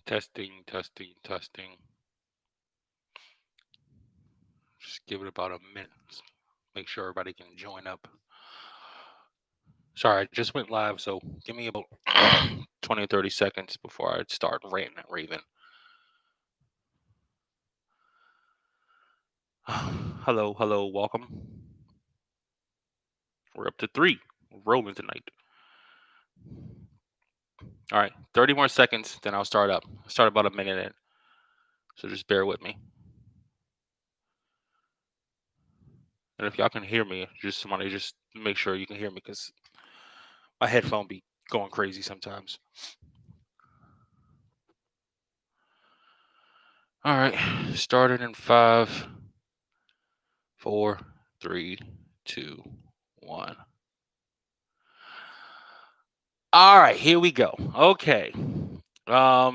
Testing, testing, testing. Just give it about a minute. Make sure everybody can join up. Sorry, I just went live, so give me about 20 or 30 seconds before I start ranting and raving. Hello, hello, welcome. We're up to 3. We're rolling tonight. All right, 30 more seconds, then I'll start up. I'll start about a minute in. So just bear with me. And if y'all can hear me, somebody just make sure you can hear me because my headphone be going crazy sometimes. All right, started in 5, 4, 3, 2, 1. All right, here we go. Okay. All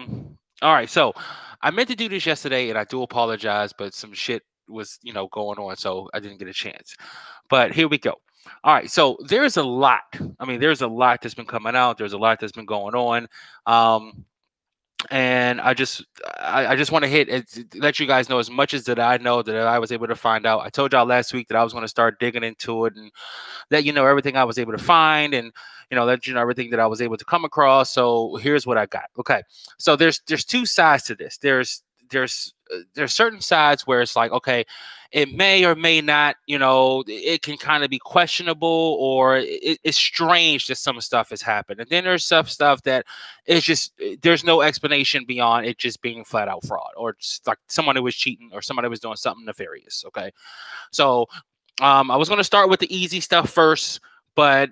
right, so I meant to do this yesterday and I do apologize, but some shit was, going on, so I didn't get a chance. But here we go. All right, so there's a lot. I mean, there's a lot that's been coming out. There's a lot that's been going on. And I just want to let you guys know as much as that I know that I was able to find out. I told y'all last week that I was going to start digging into it and let you know everything I was able to find, and let you know everything that I was able to come across. So here's what I got. Okay, so there's two sides to this. There's certain sides where it's like, okay, it may or may not, it can kind of be questionable, or it's strange that some stuff has happened, and then there's some stuff that it's just there's no explanation beyond it just being flat out fraud, or just like somebody was cheating or somebody was doing something nefarious. Okay, so I was going to start with the easy stuff first, but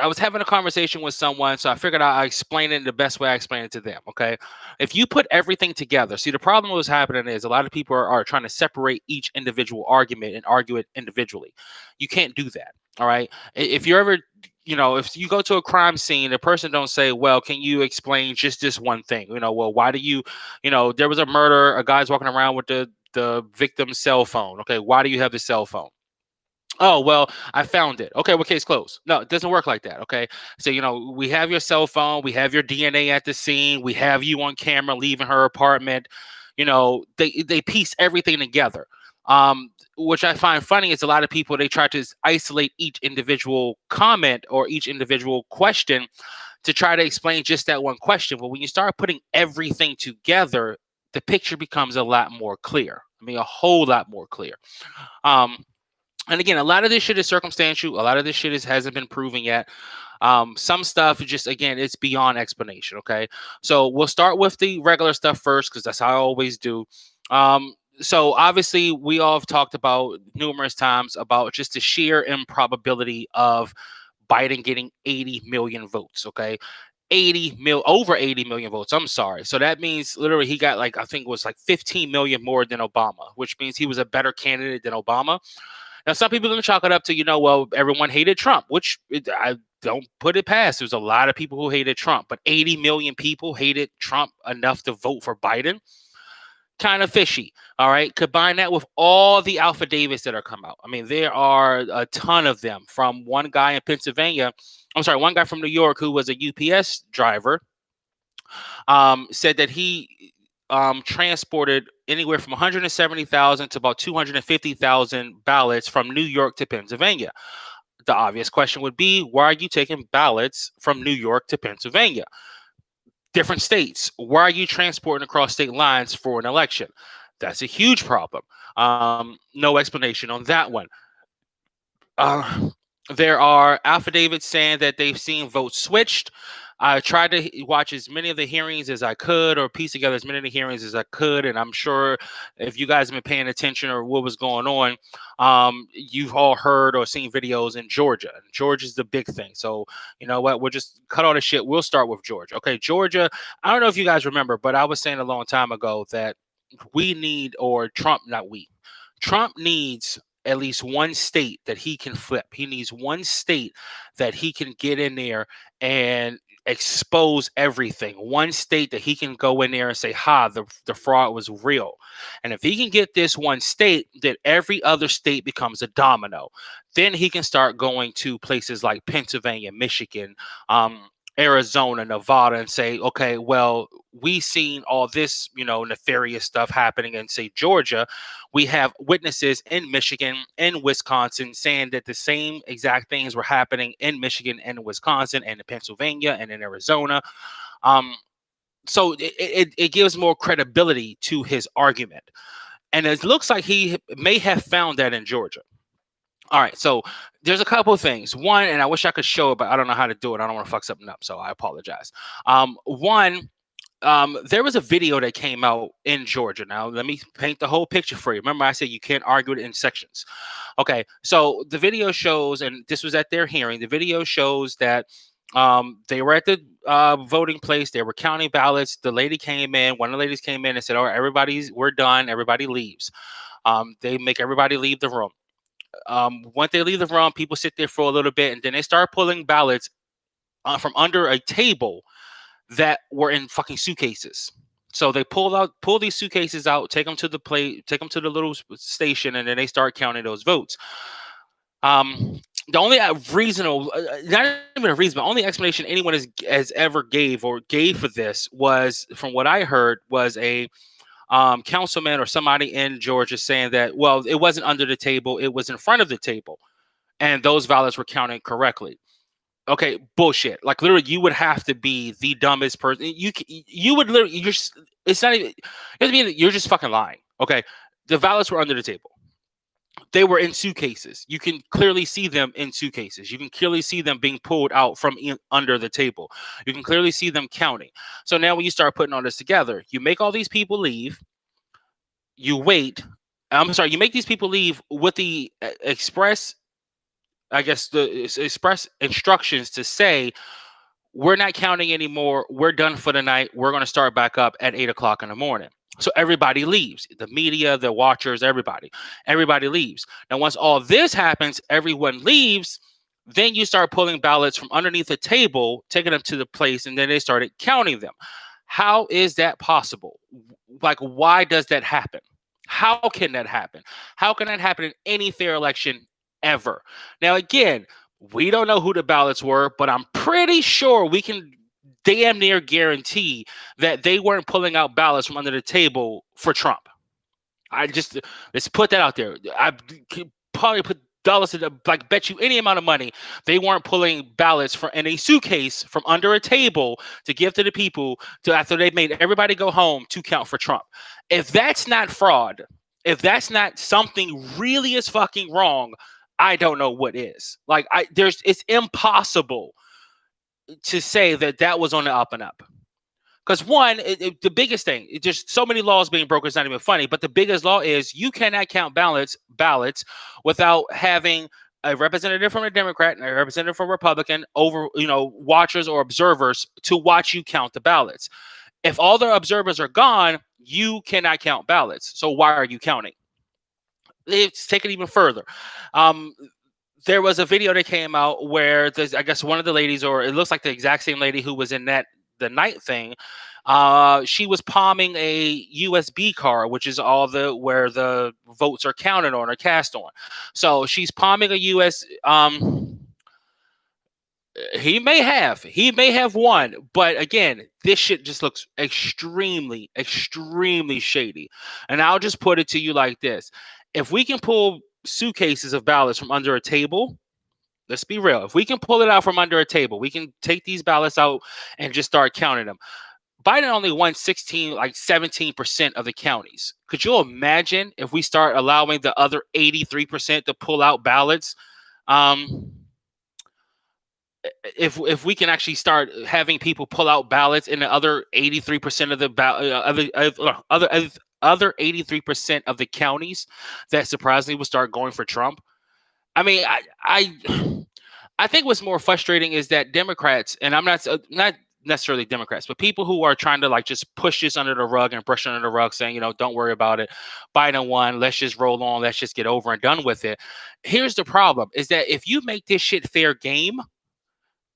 I was having a conversation with someone, so I figured I'd explain it in the best way I explain it to them. Okay, if you put everything together, see, the problem that was happening is a lot of people are trying to separate each individual argument and argue it individually. You can't do that. All right, if you're ever if you go to a crime scene, the person don't say, well, can you explain just this one thing? Well, why do you, there was a murder, a guy's walking around with the victim's cell phone. Okay, why do you have the cell phone? Oh, well, I found it. Okay, well, case closed. No, it doesn't work like that. Okay. So, we have your cell phone, we have your DNA at the scene, we have you on camera leaving her apartment. They piece everything together. Which I find funny is a lot of people, they try to isolate each individual comment or each individual question to try to explain just that one question. But when you start putting everything together, the picture becomes a lot more clear. I mean, a whole lot more clear. And again, a lot of this shit is circumstantial. A lot of this shit hasn't been proven yet. Some stuff is just, again, it's beyond explanation. Okay, so we'll start with the regular stuff first because that's how I always do. So obviously, we all have talked about numerous times about just the sheer improbability of Biden getting 80 million votes. Okay, over 80 million votes. I'm sorry. So that means literally he got, like, I think it was like 15 million more than Obama, which means he was a better candidate than Obama. Now, some people are going to chalk it up to, well, everyone hated Trump, which I don't put it past. There's a lot of people who hated Trump, but 80 million people hated Trump enough to vote for Biden. Kind of fishy. All right. Combine that with all the affidavits that are come out. I mean, there are a ton of them, from one guy in Pennsylvania. I'm sorry, one guy from New York who was a UPS driver, said that he transported anywhere from 170,000 to about 250,000 ballots from New York to Pennsylvania. The obvious question would be, why are you taking ballots from New York to Pennsylvania? Different states. Why are you transporting across state lines for an election? That's a huge problem. No explanation on that one. There are affidavits saying that they've seen votes switched. I tried to watch as many of the hearings as I could, or piece together as many of the hearings as I could. And I'm sure if you guys have been paying attention or what was going on, you've all heard or seen videos in Georgia. Georgia's the big thing. So, you know what? We'll just cut all the shit. We'll start with Georgia. Okay, Georgia. I don't know if you guys remember, but I was saying a long time ago that Trump needs at least one state that he can flip. He needs one state that he can get in there and expose everything. One state that he can go in there and say, the fraud was real. And if he can get this one state, then every other state becomes a domino. Then he can start going to places like Pennsylvania, Michigan, Arizona, Nevada, and say, okay, well, we seen all this, nefarious stuff happening in, say, Georgia. We have witnesses in Michigan and Wisconsin saying that the same exact things were happening in Michigan and Wisconsin and in Pennsylvania and in Arizona. Um, so it gives more credibility to his argument. And it looks like he may have found that in Georgia. All right, so there's a couple of things. One, and I wish I could show it, but I don't know how to do it. I don't want to fuck something up, so I apologize. One, there was a video that came out in Georgia. Now, let me paint the whole picture for you. Remember, I said you can't argue it in sections. Okay, so the video shows, and this was at their hearing. The video shows that they were at the voting place. They were counting ballots. The lady came in. One of the ladies came in and said, "All right, we're done. Everybody leaves." They make everybody leave the room. Once they leave the room, people sit there for a little bit, and then they start pulling ballots from under a table that were in fucking suitcases. So they pull these suitcases out, take them to take them to the little station, and then they start counting those votes. The only reasonable, not even a reason, but only explanation anyone has ever gave for this was, from what I heard, was a councilman or somebody in Georgia saying that, well, it wasn't under the table, it was in front of the table, and those ballots were counted correctly. Okay, bullshit. Like, literally, you would have to be the dumbest person. You would literally, it's not even, you're just fucking lying. Okay, the ballots were under the table. They were in suitcases. You can clearly see them in suitcases. You can clearly see them being pulled out from under the table. You can clearly see them counting. So now when you start putting all this together, you make all these people leave. You wait. You make these people leave with the express, I guess, the express instructions to say, we're not counting anymore. We're done for the night. We're going to start back up at 8 o'clock in the morning. So everybody leaves. The media, the watchers, everybody leaves. Now, once all this happens, everyone leaves. Then you start pulling ballots from underneath the table, taking them to the place, and then they started counting them. How is that possible? Like, why does that happen? How can that happen? How can that happen in any fair election ever? Now, again, we don't know who the ballots were, but I'm pretty sure we can damn near guarantee that they weren't pulling out ballots from under the table for Trump. Let's put that out there. I could probably put dollars to like bet you any amount of money they weren't pulling ballots in a suitcase from under a table to give to the people to after they made everybody go home to count for Trump. If that's not fraud, if that's not something really is fucking wrong, I don't know what is. Like, it's impossible to say that was on the up and up. Because one, the biggest thing, just so many laws being broken, it's not even funny. But the biggest law is you cannot count ballots without having a representative from a Democrat and a representative from a Republican over, watchers or observers to watch you count the ballots. If all the observers are gone, you cannot count ballots. So why are you counting? Let's take it even further. There was a video that came out where I guess one of the ladies, or it looks like the exact same lady who was in the night thing, she was palming a USB card, which is where the votes are counted on or cast on. So she's palming a US. He may have won, but again, this shit just looks extremely, extremely shady. And I'll just put it to you like this: if we can pull suitcases of ballots from under a table, let's be real. If we can pull it out from under a table, we can take these ballots out and just start counting them. Biden only won 17% of the counties. Could you imagine if we start allowing the other 83% to pull out ballots? If we can actually start having people pull out ballots in the other 83% of the other 83% of the counties that surprisingly will start going for Trump. I mean, I think what's more frustrating is that Democrats, and I'm not necessarily Democrats, but people who are trying to like just push this under the rug and brush under the rug, saying, don't worry about it. Biden won. Let's just roll on. Let's just get over and done with it. Here's the problem: is that if you make this shit fair game,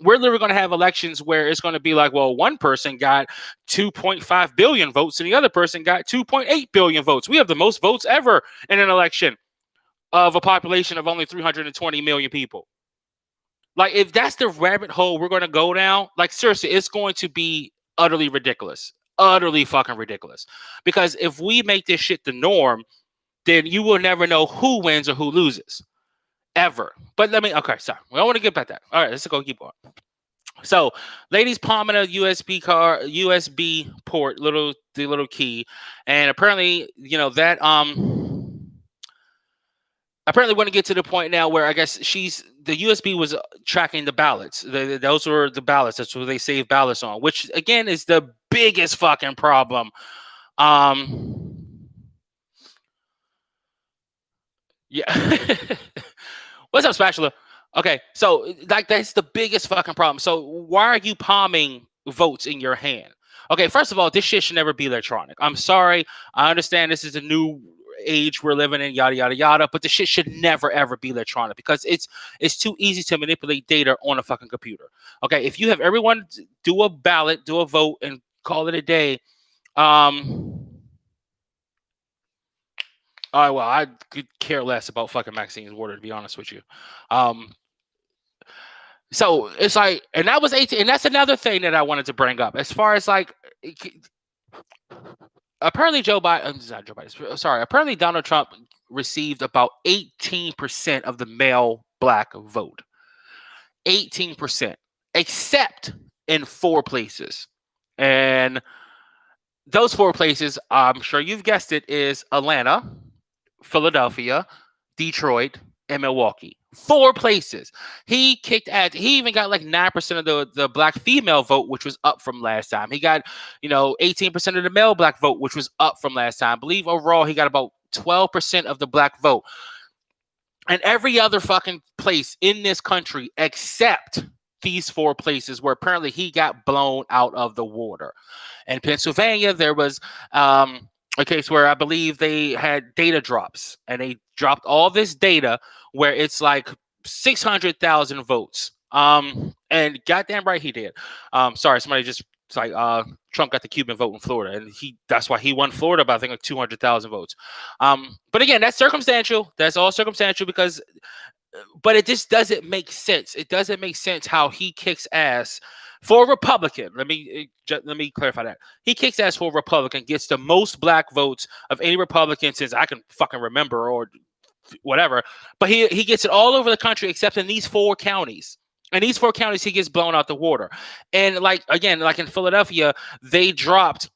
we're literally going to have elections where it's going to be like, well, one person got 2.5 billion votes and the other person got 2.8 billion votes. We have the most votes ever in an election of a population of only 320 million people. Like, if that's the rabbit hole we're going to go down, like, seriously, it's going to be utterly ridiculous. Utterly fucking ridiculous. Because if we make this shit the norm, then you will never know who wins or who loses. Ever. But okay, sorry. We don't want to get back that. All right, let's go keep going. So, ladies palming a USB port, the little key, and apparently, that apparently want to get to the point now where I guess the USB was tracking the ballots. Those were the ballots. That's what they save ballots on, which again is the biggest fucking problem. Yeah. What's up, Spatula? Okay, so like that's the biggest fucking problem. So why are you palming votes in your hand? Okay, first of all, this shit should never be electronic. I'm sorry. I understand this is a new age we're living in, yada yada yada, but the shit should never ever be electronic because it's too easy to manipulate data on a fucking computer. Okay, if you have everyone do a ballot, do a vote, and call it a day, all right, well, I could care less about fucking Maxine's water, to be honest with you. So it's like, and that was 18, and that's another thing that I wanted to bring up. As far as like, apparently not Joe Biden, sorry, apparently Donald Trump received about 18% of the male black vote. 18%, except in 4 places. And those 4 places, I'm sure you've guessed it, is Atlanta, Philadelphia, Detroit, and Milwaukee. 4 places. He kicked ass. He even got like 9% of the black female vote, which was up from last time. He got, 18% of the male black vote, which was up from last time. I believe overall he got about 12% of the black vote. And every other fucking place in this country except these 4 places where apparently he got blown out of the water. In Pennsylvania, there was a case where I believe they had data drops, and they dropped all this data where it's like 600,000 votes. And goddamn right he did. Sorry, somebody just it's like Trump got the Cuban vote in Florida, and that's why he won Florida by I think like 200,000 votes. But again, that's circumstantial. That's all circumstantial because but it just doesn't make sense. It doesn't make sense how he kicks ass for a Republican. Let me clarify that. He kicks ass for a Republican, gets the most black votes of any Republican since I can fucking remember or whatever. But he gets it all over the country except in these 4 counties. In these 4 counties, he gets blown out the water. And like in Philadelphia, they dropped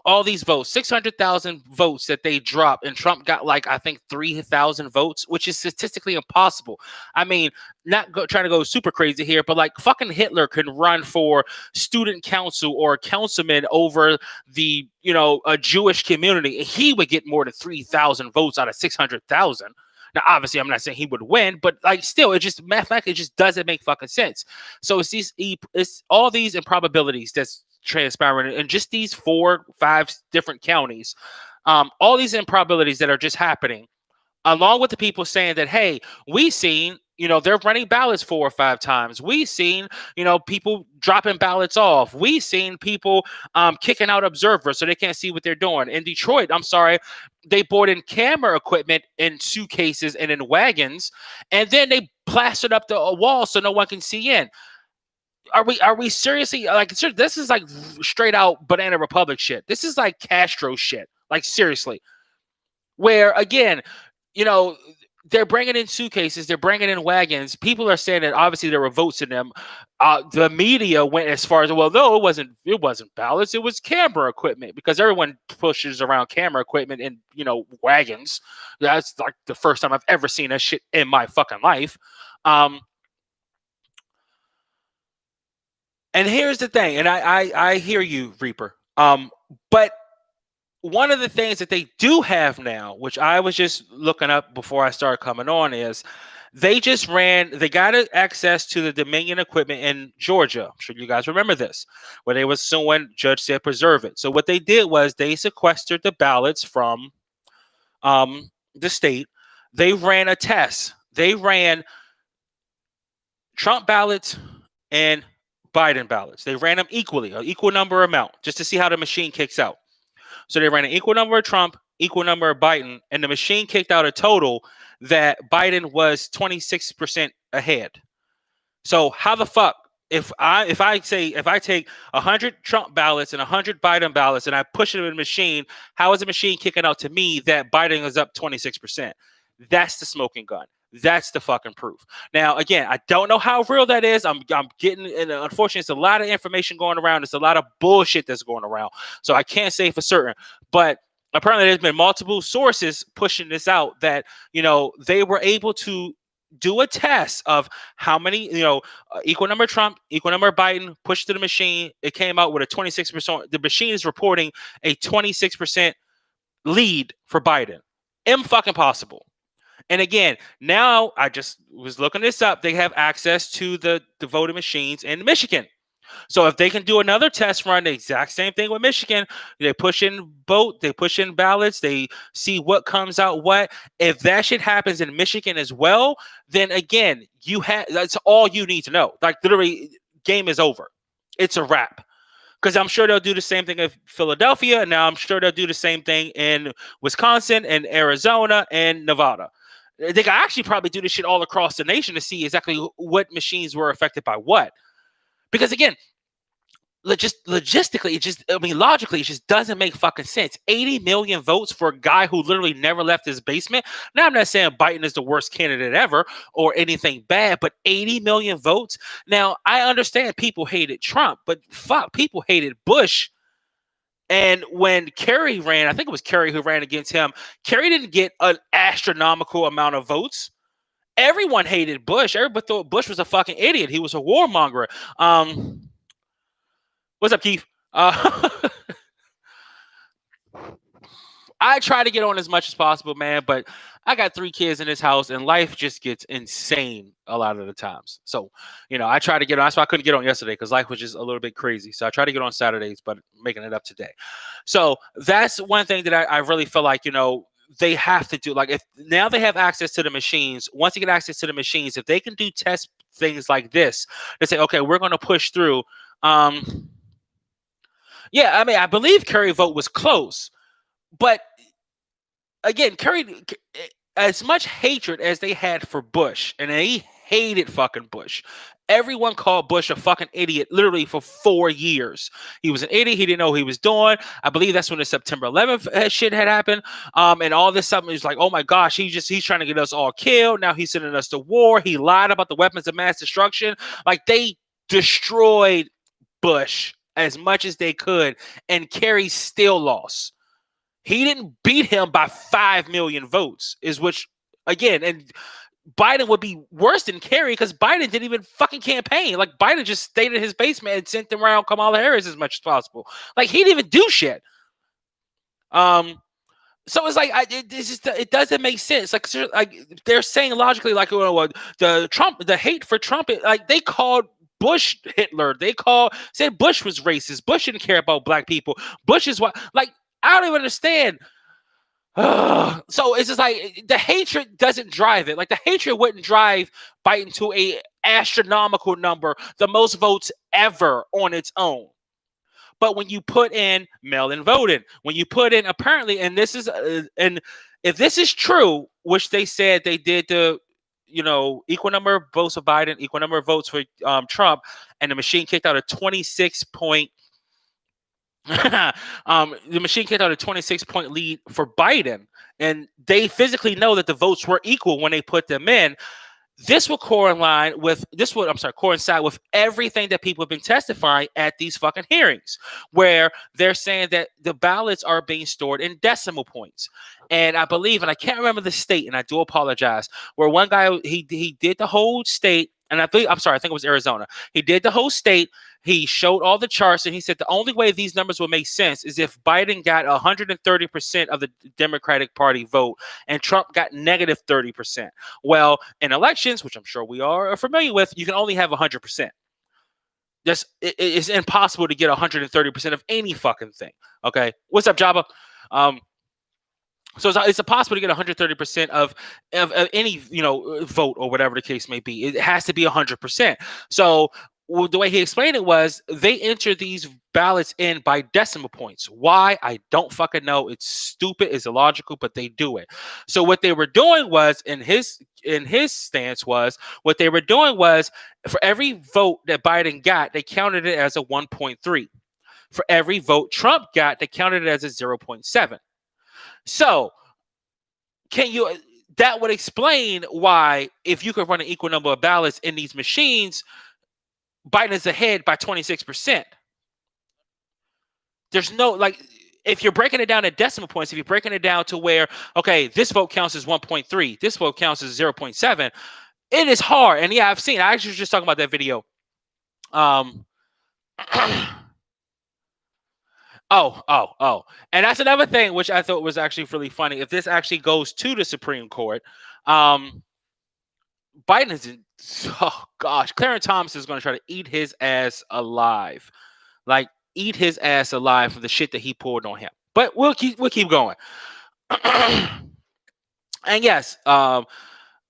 all these votes, 600,000 votes that they dropped, and Trump got like I think 3,000 votes, which is statistically impossible. I mean, trying to go super crazy here, but like fucking Hitler can run for student council or councilman over the a Jewish community, and he would get more than 3,000 votes out of 600,000. Now, obviously, I'm not saying he would win, but like still, it just mathematically just doesn't make fucking sense. So it's all these improbabilities that's transpiring in just these 4, 5 different counties. All these improbabilities that are just happening, along with the people saying that, hey, we seen, they're running ballots 4 or 5 times. We seen, people dropping ballots off. We seen people kicking out observers so they can't see what they're doing. In Detroit, I'm sorry, they brought in camera equipment in suitcases and in wagons, and then they plastered up the wall so no one can see in. Are we seriously like this is like straight out Banana Republic shit. This is like Castro shit. Like seriously. Where again, they're bringing in suitcases, they're bringing in wagons. People are saying that obviously there were votes in them. The media went as far as, well, no, it wasn't ballots, it was camera equipment, because everyone pushes around camera equipment in wagons. That's like the first time I've ever seen that shit in my fucking life. And here's the thing, and I hear you, Reaper. But one of the things that they do have now, which I was just looking up before I started coming on, is they got access to the Dominion equipment in Georgia. I'm sure you guys remember this, where they was suing, judge said preserve it. So what they did was they sequestered the ballots from the state. They ran a test. They ran Trump ballots and Biden ballots. They ran them equally, an equal number amount, just to see how the machine kicks out. So they ran an equal number of Trump, equal number of Biden, and the machine kicked out a total that Biden was 26% ahead. So how the fuck if I take 100 Trump ballots and 100 Biden ballots and I push it in a machine, how is the machine kicking out to me that Biden is up 26%? That's the smoking gun. That's the fucking proof. Now, again, I don't know how real that is. I'm getting, and unfortunately, it's a lot of information going around. It's a lot of bullshit that's going around. So I can't say for certain. But apparently, there's been multiple sources pushing this out that they were able to do a test of how many, equal number Trump, equal number Biden, pushed to the machine. It came out with a 26%. The machine is reporting a 26% lead for Biden. Fucking possible. And again, now I just was looking this up. They have access to the voting machines in Michigan. So if they can do another test run, the exact same thing with Michigan, they push in they push in ballots, they see what comes out what. If that shit happens in Michigan as well, then again, that's all you need to know. Like literally, game is over. It's a wrap. Because I'm sure they'll do the same thing in Philadelphia, and now I'm sure they'll do the same thing in Wisconsin and Arizona and Nevada. They could actually probably do this shit all across the nation to see exactly what machines were affected by what. Because again, logistically, logically, it just doesn't make fucking sense. 80 million votes for a guy who literally never left his basement. Now, I'm not saying Biden is the worst candidate ever or anything bad, but 80 million votes. Now, I understand people hated Trump, but fuck, people hated Bush. And when Kerry ran, I think it was Kerry who ran against him, Kerry didn't get an astronomical amount of votes. Everyone hated Bush. Everybody thought Bush was a fucking idiot. He was a warmonger. What's up, Keith? I try to get on as much as possible, man, but I got 3 kids in this house, and life just gets insane a lot of the times. So, I try to get on. That's why I couldn't get on yesterday, because life was just a little bit crazy. So I try to get on Saturdays, but making it up today. So that's one thing that I really feel like, they have to do. Like, if now they have access to the machines, once they get access to the machines, if they can do test things like this, they say, okay, we're going to push through. Yeah, I believe Kerry vote was close. But again, Kerry, as much hatred as they had for Bush, and they hated fucking Bush. Everyone called Bush a fucking idiot literally for 4 years. He was an idiot. He didn't know what he was doing. I believe that's when the September 11th shit had happened. And all this stuff is like, oh my gosh, he's trying to get us all killed. Now he's sending us to war. He lied about the weapons of mass destruction. Like, they destroyed Bush as much as they could, and Kerry still lost. He didn't beat him by 5 million votes, again, and Biden would be worse than Kerry because Biden didn't even fucking campaign. Like, Biden just stayed in his basement and sent them around Kamala Harris as much as possible. Like, he didn't even do shit. So it's like it doesn't make sense. Like they're saying logically, like the hate for Trump, like they called Bush Hitler. They said Bush was racist. Bush didn't care about black people. Bush is what, like, I don't even understand. So it's just like the hatred doesn't drive it. Like, the hatred wouldn't drive Biden to a astronomical number, the most votes ever on its own. But when you put in mail-in voting, when you put in apparently, and this is, and if this is true, which they said they did the, equal number of votes for Biden, equal number of votes for Trump, and the machine kicked out a 26-point. The machine kicked out a 26-point lead for Biden, and they physically know that the votes were equal when they put them in. This will coincide with everything that people have been testifying at these fucking hearings, where they're saying that the ballots are being stored in decimal points. And I believe, and I can't remember the state, and I do apologize, where one guy, he did the whole state, and I think it was Arizona. He did the whole state. He showed all the charts, and he said the only way these numbers will make sense is if Biden got 130% of the Democratic Party vote and Trump got negative 30%. Well, in elections, which I'm sure we are familiar with, you can only have 100%. It's impossible to get 130% of any fucking thing. Okay, what's up, Jabba? So it's impossible to get 130% of any vote or whatever the case may be. It has to be 100%. So well, the way he explained it was they enter these ballots in by decimal points. Why? I don't fucking know. It's stupid, it's illogical, but they do it. So what they were doing was in his stance was what they were doing was for every vote that Biden got, they counted it as a 1.3. For every vote Trump got, they counted it as a 0.7. So can you that would explain why if you could run an equal number of ballots in these machines, Biden is ahead by 26%. There's no like if you're breaking it down at decimal points, if you're breaking it down to where, okay, this vote counts as 1.3, this vote counts as 0.7, it is hard. And yeah, I actually was just talking about that video. Um oh. And that's another thing which I thought was actually really funny. If this actually goes to the Supreme Court, Biden is in, oh gosh, Clarence Thomas is going to try to eat his ass alive. Like eat his ass alive for the shit that he pulled on him. But we'll keep going. And yes,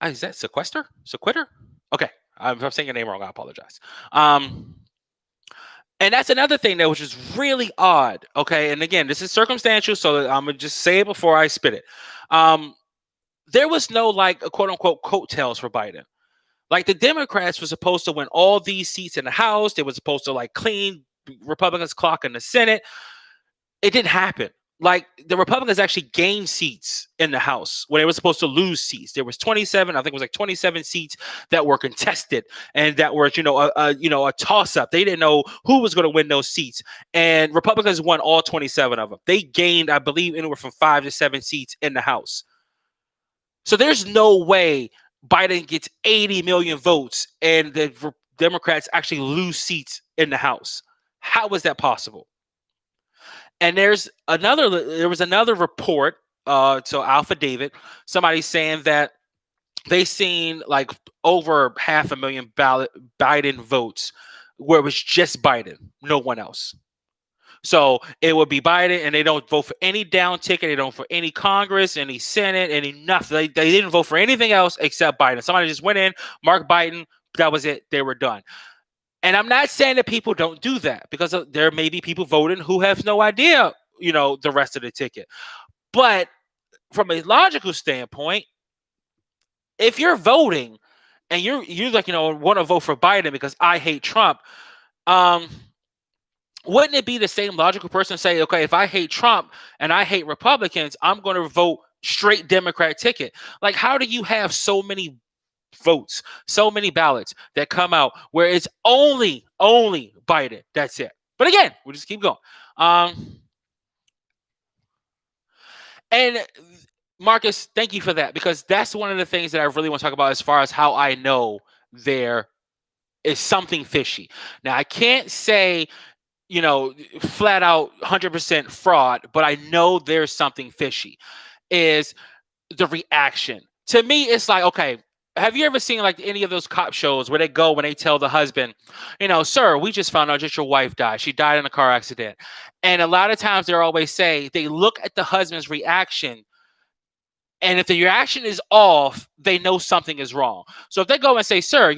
is that sequester? Sequitter? Okay, if I'm saying your name wrong, I apologize. And that's another thing that was just really odd. Okay, and again, this is circumstantial, so I'm gonna just say it before I spit it. There was no like a quote unquote coattails for Biden. Like the Democrats were supposed to win all these seats in the House. They were supposed to like clean Republicans' clock in the Senate. It didn't happen. Like the Republicans actually gained seats in the House when they were supposed to lose seats. There was 27, I think it was like 27 seats that were contested and that were, a toss up. They didn't know who was going to win those seats, and Republicans won all 27 of them. They gained, I believe, anywhere from 5 to 7 seats in the House. So there's no way Biden gets 80 million votes and the Democrats actually lose seats in the House. How is that possible? And there was another report, so Alpha David, somebody saying that they seen like over 500,000 Biden votes where it was just Biden, no one else. So it would be Biden, and they don't vote for any down ticket. They don't for any Congress, any Senate, any nothing. They didn't vote for anything else except Biden. Somebody just went in, marked Biden. That was it. They were done. And I'm not saying that people don't do that, because there may be people voting who have no idea, the rest of the ticket. But from a logical standpoint, if you're voting and you're like, want to vote for Biden because I hate Trump, wouldn't it be the same logical person say, okay, if I hate Trump and I hate Republicans, I'm going to vote straight Democrat ticket? Like, how do you have so many votes, so many ballots that come out where it's only Biden? That's it. But again, we'll just keep going. And Marcus, thank you for that, because that's one of the things that I really want to talk about as far as how I know there is something fishy. Now, I can't say, flat out 100% fraud, but I know there's something fishy. Is the reaction. To me, it's like, okay, have you ever seen like any of those cop shows where they go when they tell the husband, sir, we just found out that your wife died. She died in a car accident. And a lot of times they always say they look at the husband's reaction, and if the reaction is off, they know something is wrong. So if they go and say, sir,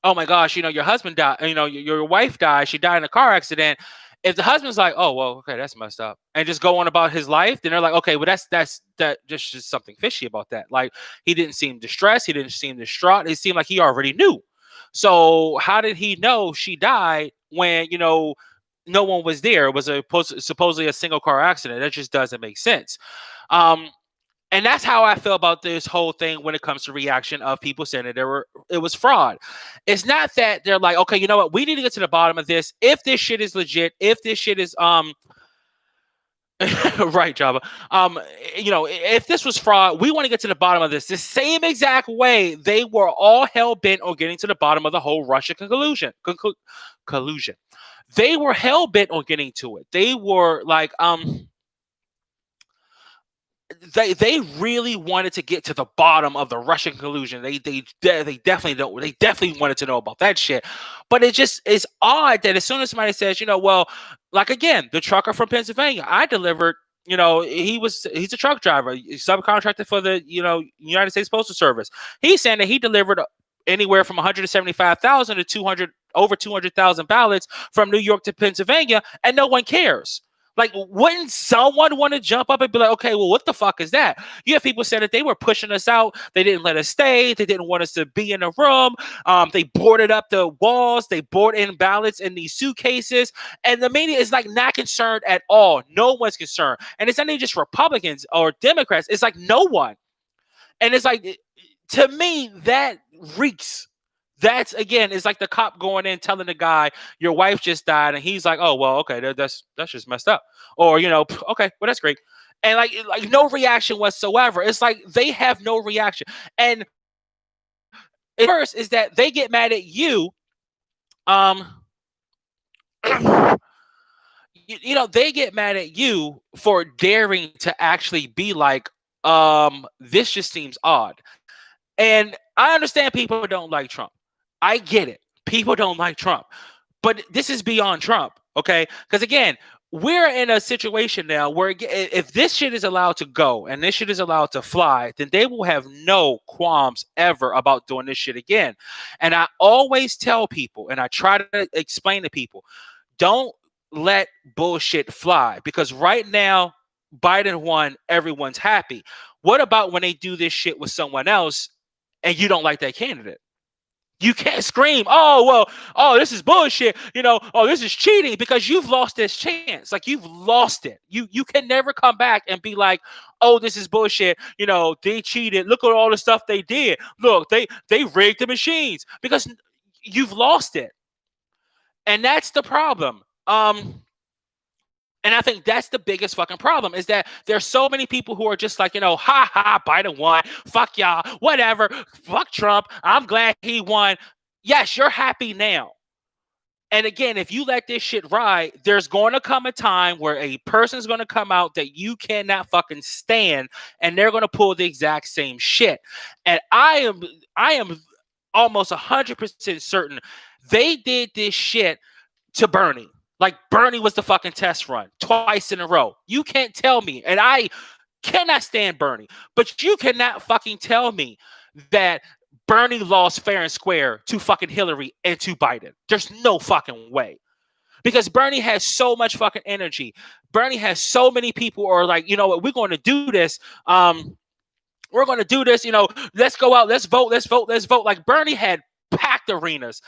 oh my gosh, your husband died, your wife died, she died in a car accident. If the husband's like, oh, well, okay, that's messed up, and just go on about his life, then they're like, okay, well, that's just something fishy about that. Like, he didn't seem distressed. He didn't seem distraught. It seemed like he already knew. So how did he know she died when, no one was there? It was supposedly a single car accident. That just doesn't make sense. And that's how I feel about this whole thing when it comes to reaction of people saying that it was fraud. It's not that they're like, okay, you know what? We need to get to the bottom of this. If this shit is legit, if this shit is right, Java. If this was fraud, we want to get to the bottom of this. The same exact way they were all hell bent on getting to the bottom of the whole Russia collusion. They were hell bent on getting to it. They were like, They really wanted to get to the bottom of the Russian collusion. They definitely don't. They definitely wanted to know about that shit. But it just is odd that as soon as somebody says, well, like again, the trucker from Pennsylvania, I delivered. He's a truck driver, subcontracted for the United States Postal Service. He's saying that he delivered anywhere from 175,000 to 200, over 200,000 ballots from New York to Pennsylvania, and no one cares. Like, wouldn't someone want to jump up and be like, okay, well, what the fuck is that? You have people saying that they were pushing us out. They didn't let us stay. They didn't want us to be in the room. They boarded up the walls. They boarded in ballots in these suitcases. And the media is like not concerned at all. No one's concerned. And it's not even just Republicans or Democrats. It's like no one. And it's like, to me, that reeks. That's, again, it's like the cop going in telling the guy your wife just died, and he's like, oh, well, okay, that's just messed up. Or, okay, well, that's great. And like no reaction whatsoever. It's like they have no reaction. And first is that they get mad at you. They get mad at you for daring to actually be like, this just seems odd. And I understand people don't like Trump. I get it. People don't like Trump. But this is beyond Trump, okay? Because, again, we're in a situation now where if this shit is allowed to go and this shit is allowed to fly, then they will have no qualms ever about doing this shit again. And I always tell people, and I try to explain to people, don't let bullshit fly. Because right now, Biden won, everyone's happy. What about when they do this shit with someone else and you don't like that candidate? You can't scream, this is bullshit, this is cheating, because you've lost this chance. Like, you've lost it. You can never come back and be like, oh, this is bullshit. They cheated. Look at all the stuff they did. Look, they rigged the machines, because you've lost it. And that's the problem. And I think that's the biggest fucking problem, is that there's so many people who are just like, ha, Biden won. Fuck y'all. Whatever. Fuck Trump. I'm glad he won. Yes, you're happy now. And again, if you let this shit ride, there's going to come a time where a person's going to come out that you cannot fucking stand, and they're going to pull the exact same shit. And I am almost 100% certain they did this shit to Bernie. Like, Bernie was the fucking test run twice in a row. You can't tell me, and I cannot stand Bernie, but you cannot fucking tell me that Bernie lost fair and square to fucking Hillary and to Biden. There's no fucking way. Because Bernie has so much fucking energy. Bernie has so many people who are like, you know what, we're going to do this. We're going to do this. Let's go out. Let's vote. Let's vote. Let's vote. Like, Bernie had packed arenas.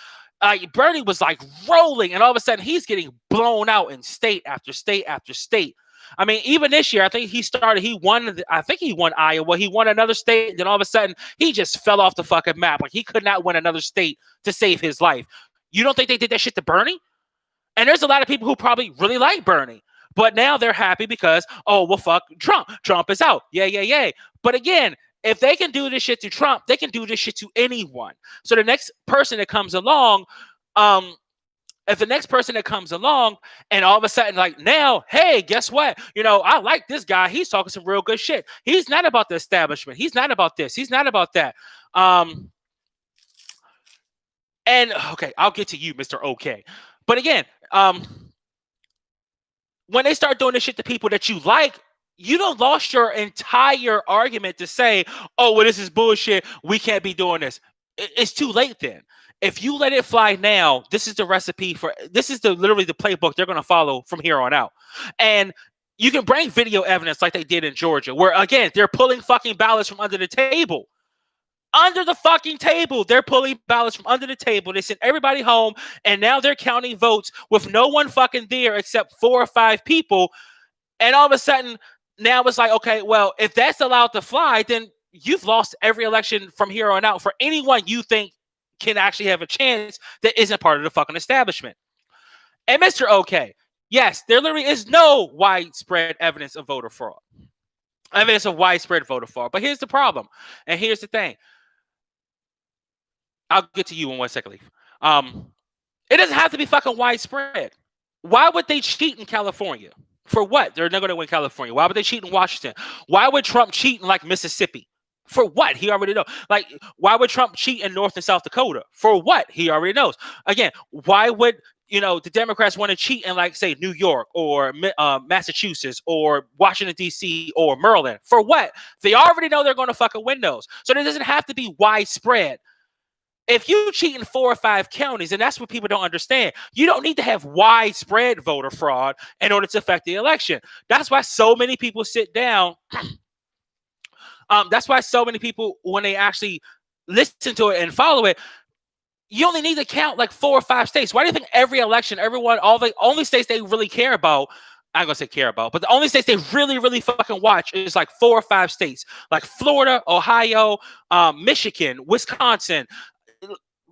Bernie was like rolling, and all of a sudden he's getting blown out in state after state after state. I mean, even this year, I think he won Iowa. He won another state, and then all of a sudden he just fell off the fucking map. Like, he could not win another state to save his life. You don't think they did that shit to Bernie? And there's a lot of people who probably really like Bernie, but now they're happy because, oh, well, fuck Trump. Trump is out. Yeah. But again, if they can do this shit to Trump, they can do this shit to anyone. So the next person that comes along, if the next person that comes along and all of a sudden, like, now, hey, guess what? I like this guy. He's talking some real good shit. He's not about the establishment. He's not about this. He's not about that. And okay, I'll get to you, Mr. Okay. But again, when they start doing this shit to people that you like, you don't lost your entire argument to say, oh, well, this is bullshit. We can't be doing this. It's too late then. If you let it fly now, this is the recipe this is literally the playbook they're going to follow from here on out. And you can bring video evidence like they did in Georgia, where, again, they're pulling fucking ballots from under the table. Under the fucking table. They're pulling ballots from under the table. They sent everybody home, and now they're counting votes with no one fucking there except 4 or 5 people. And all of a sudden, now it's like, okay, well, if that's allowed to fly, then you've lost every election from here on out for anyone you think can actually have a chance that isn't part of the fucking establishment. And Mr. Okay, yes, there literally is no widespread evidence of voter fraud. Evidence of widespread voter fraud. But here's the problem, and here's the thing. I'll get to you in 1 second, Leaf. It doesn't have to be fucking widespread. Why would they cheat in California? For what? They're not going to win California. Why would they cheat in Washington? Why would Trump cheat in, like, Mississippi? For what? He already knows. Like, why would Trump cheat in North and South Dakota? For what? He already knows. Again, why would, the Democrats want to cheat in, like, say, New York or Massachusetts or Washington, D.C. or Maryland? For what? They already know they're going to fucking win those. So it doesn't have to be widespread. if you cheat in 4 or 5 counties, and that's what people don't understand, you don't need to have widespread voter fraud in order to affect the election. That's why so many people sit down. That's why so many people, when they actually listen to it and follow it, you only need to count like 4 or 5 states. Why do you think every election, everyone, all the only states they really care about, I'm gonna say care about, but the only states they really, really fucking watch is like 4 or 5 states, like Florida, Ohio, Michigan, Wisconsin,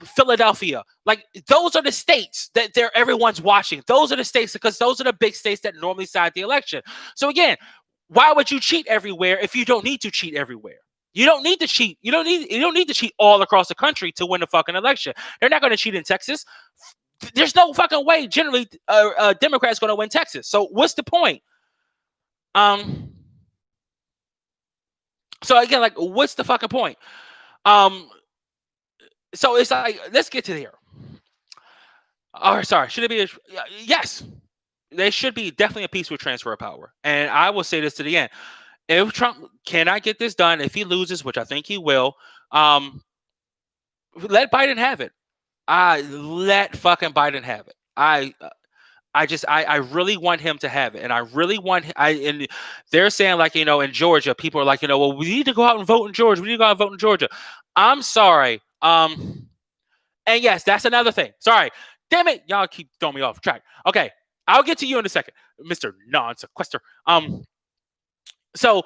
Philadelphia. Like those are the states that everyone's watching. Those are the states because those are the big states that normally side the election. So again, why would you cheat everywhere if you don't need to cheat everywhere? You don't need to cheat. You don't need to cheat all across the country to win the fucking election. They're not going to cheat in Texas. There's no fucking way. Generally, Democrats going to win Texas. So what's the point? So again, like, what's the fucking point? So it's like, let's get to there. Oh, sorry. Should it be? Yes, there should be definitely a peaceful transfer of power. And I will say this to the end: if Trump cannot get this done, if he loses, which I think he will, let Biden have it. Let fucking Biden have it. I really want him to have it, and I really want. And they're saying, like, in Georgia, people are like, well, we need to go out and vote in Georgia. We need to go out and vote in Georgia. I'm sorry. And yes, that's another thing. Sorry, damn it, y'all keep throwing me off track. Okay, I'll get to you in a second, Mr. Non-sequester. So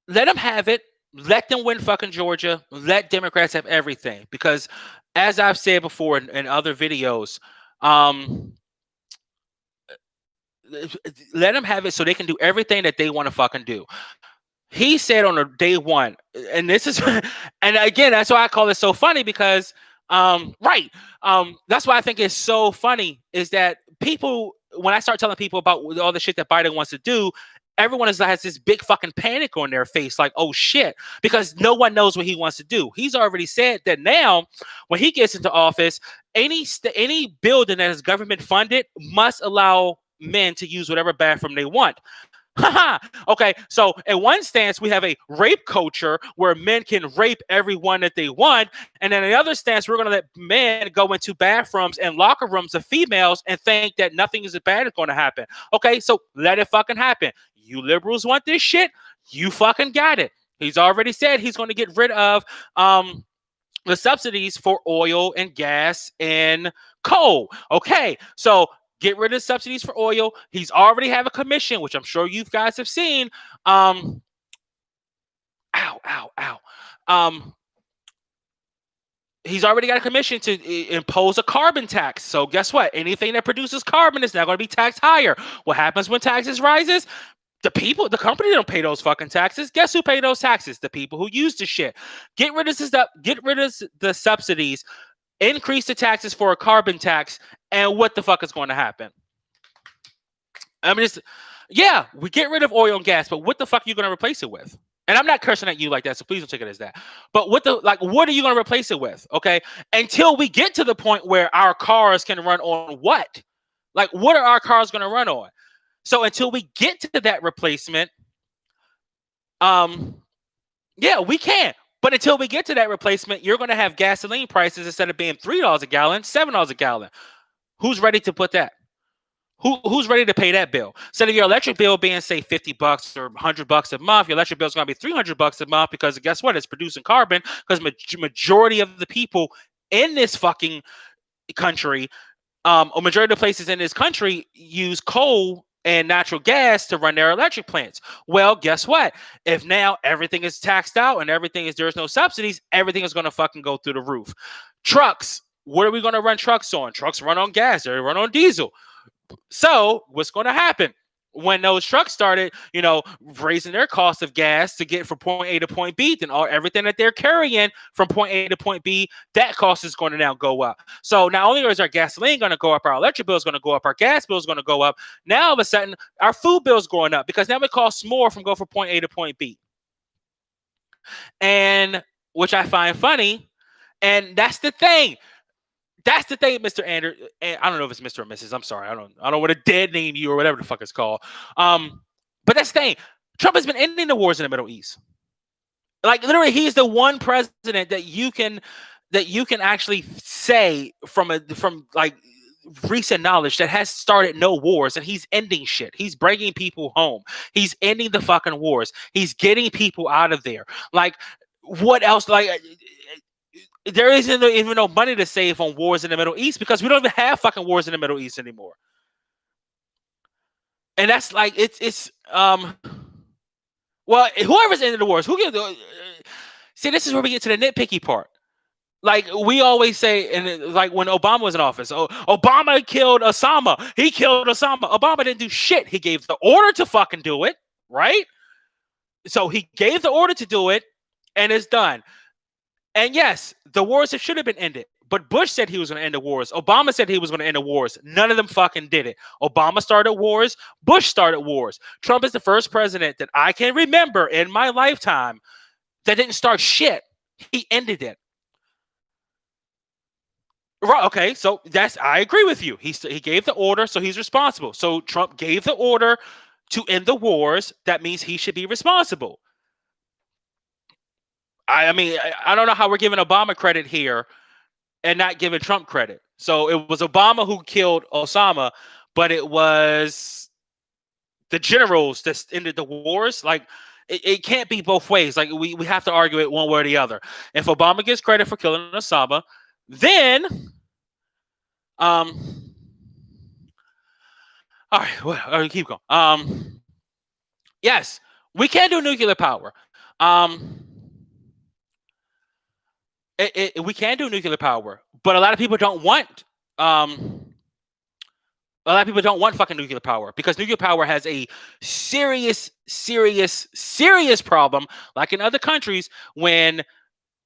let them have it. Let them win fucking Georgia. Let Democrats have everything, because as I've said before in other videos, let them have it so they can do everything that they want to fucking do. He said on a day one, and this is, and again, that's why I call it so funny, because, right. That's why I think it's so funny is that people, when I start telling people about all the shit that Biden wants to do, everyone has this big fucking panic on their face, like, oh shit, because no one knows what he wants to do. He's already said that now, when he gets into office, any building that is government funded must allow men to use whatever bathroom they want. Okay, so in one stance, we have a rape culture where men can rape everyone that they want. And then in the other stance, we're going to let men go into bathrooms and locker rooms of females and think that nothing is bad is going to happen. Okay, so let it fucking happen. You liberals want this shit? You fucking got it. He's already said he's going to get rid of the subsidies for oil and gas and coal. Okay, so get rid of subsidies for oil. He's already have a commission, which I'm sure you guys have seen. He's already got a commission to impose a carbon tax. So guess what? Anything that produces carbon is now going to be taxed higher. What happens when taxes rises? The company don't pay those fucking taxes. Guess who pay those taxes? The people who use the shit. Get rid of the subsidies. Increase the taxes for a carbon tax, and what the fuck is going to happen? I mean, we get rid of oil and gas, but what the fuck are you going to replace it with? And I'm not cursing at you like that, so please don't take it as that. But what are you going to replace it with? Okay, until we get to the point where our cars can run on what? Like, what are our cars going to run on? So until we get to that replacement, we can. But until we get to that replacement, you're going to have gasoline prices, instead of being $3 a gallon, $7 a gallon. Who's ready to put that? Who's ready to pay that bill? Instead of your electric bill being, say, $50 or $100 a month, your electric bill is going to be $300 a month, because guess what? It's producing carbon, because majority of the people in this fucking country, or majority of the places in this country, use coal and natural gas to run their electric plants. Well, guess what? If now everything is taxed out and there's no subsidies, everything is going to fucking go through the roof. Trucks, what are we going to run trucks on? Trucks run on gas, they run on diesel. So what's going to happen? When those trucks started, raising their cost of gas to get from point A to point B, then everything that they're carrying from point A to point B, that cost is going to now go up. So not only is our gasoline going to go up, our electric bill is going to go up, our gas bill is going to go up. Now all of a sudden, our food bill is going up, because now it costs more from going from point A to point B. And which I find funny. And that's the thing. That's the thing, Mr. Andrew. I don't know if it's Mr. or Mrs. I'm sorry. I don't want to dead name you or whatever the fuck it's called. But that's the thing. Trump has been ending the wars in the Middle East. Like, literally, he's the one president that you can that you can actually say from like recent knowledge that has started no wars, and he's ending shit. He's bringing people home. He's ending the fucking wars. He's getting people out of there. Like, what else? Like, there isn't even no money to save on wars in the Middle East because we don't even have fucking wars in the Middle East anymore. And that's like it's well, whoever's ending the wars, who gives see, this is where we get to the nitpicky part. Like we always say, and like when Obama was in office, Obama killed Osama. He killed Osama. Obama didn't do shit. He gave the order to fucking do it, right? So he gave the order to do it, and it's done. And yes, the wars should have been ended. But Bush said he was going to end the wars. Obama said he was going to end the wars. None of them fucking did it. Obama started wars. Bush started wars. Trump is the first president that I can remember in my lifetime that didn't start shit. He ended it. Right. Okay. So I agree with you. He gave the order, so he's responsible. So Trump gave the order to end the wars. That means he should be responsible. I mean, I don't know how we're giving Obama credit here and not giving Trump credit. So it was Obama who killed Osama, but it was the generals that ended the wars. Like, it can't be both ways. Like, we have to argue it one way or the other. If Obama gets credit for killing Osama, then all right, well, keep going. Yes, we can do nuclear power. We can do nuclear power, but a lot of people don't want. A lot of people don't want fucking nuclear power because nuclear power has a serious problem, like in other countries, when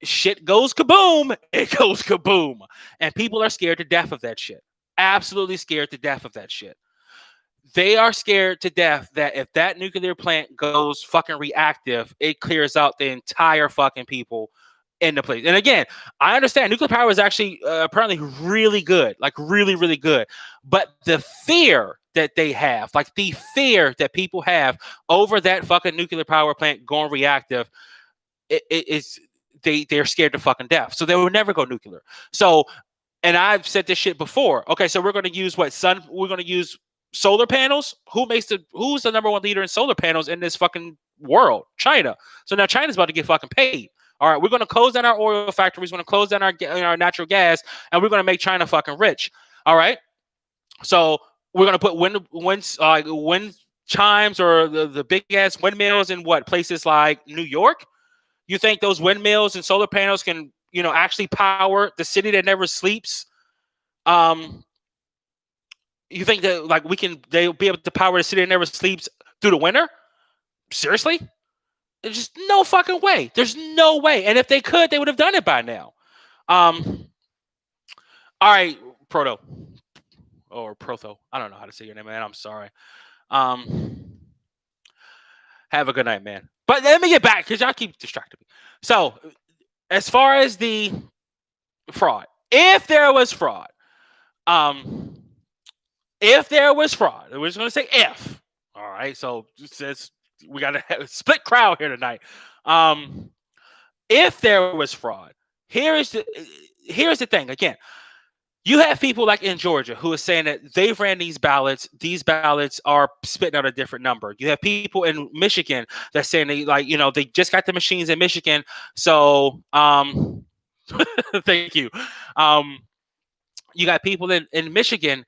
shit goes kaboom, it goes kaboom, and people are scared to death of that shit. Absolutely scared to death of that shit. They are scared to death that if that nuclear plant goes fucking reactive, it clears out the entire fucking people in the place. And again, I understand nuclear power is actually apparently really good, like really good. But the fear that they have, like the fear that people have over that fucking nuclear power plant going reactive, they're scared to fucking death. So they will never go nuclear. So, and I've said this shit before. Okay, so we're going to use we're going to use solar panels. Who's the number one leader in solar panels in this fucking world? China. So now China's about to get fucking paid. All right, we're going to close down our oil factories. We're going to close down our natural gas, and we're going to make China fucking rich. All right. So we're going to put wind chimes or the big ass windmills in what places like New York. You think those windmills and solar panels can, actually power the city that never sleeps? You think that like they'll be able to power the city that never sleeps through the winter? Seriously? There's just no fucking way. There's no way. And if they could, they would have done it by now. All right, Proto. Or Protho. I don't know how to say your name, man. I'm sorry. Have a good night, man. But let me get back because y'all keep distracting me. So, as far as the fraud, if there was fraud, we're just going to say if. All right. So, we got to have a split crowd here tonight. If there was fraud, here's the thing. Again, you have people like in Georgia who are saying that they've ran these ballots. These ballots are spitting out a different number. You have people in Michigan that's saying they just got the machines in Michigan. So, thank you. You got people in Michigan,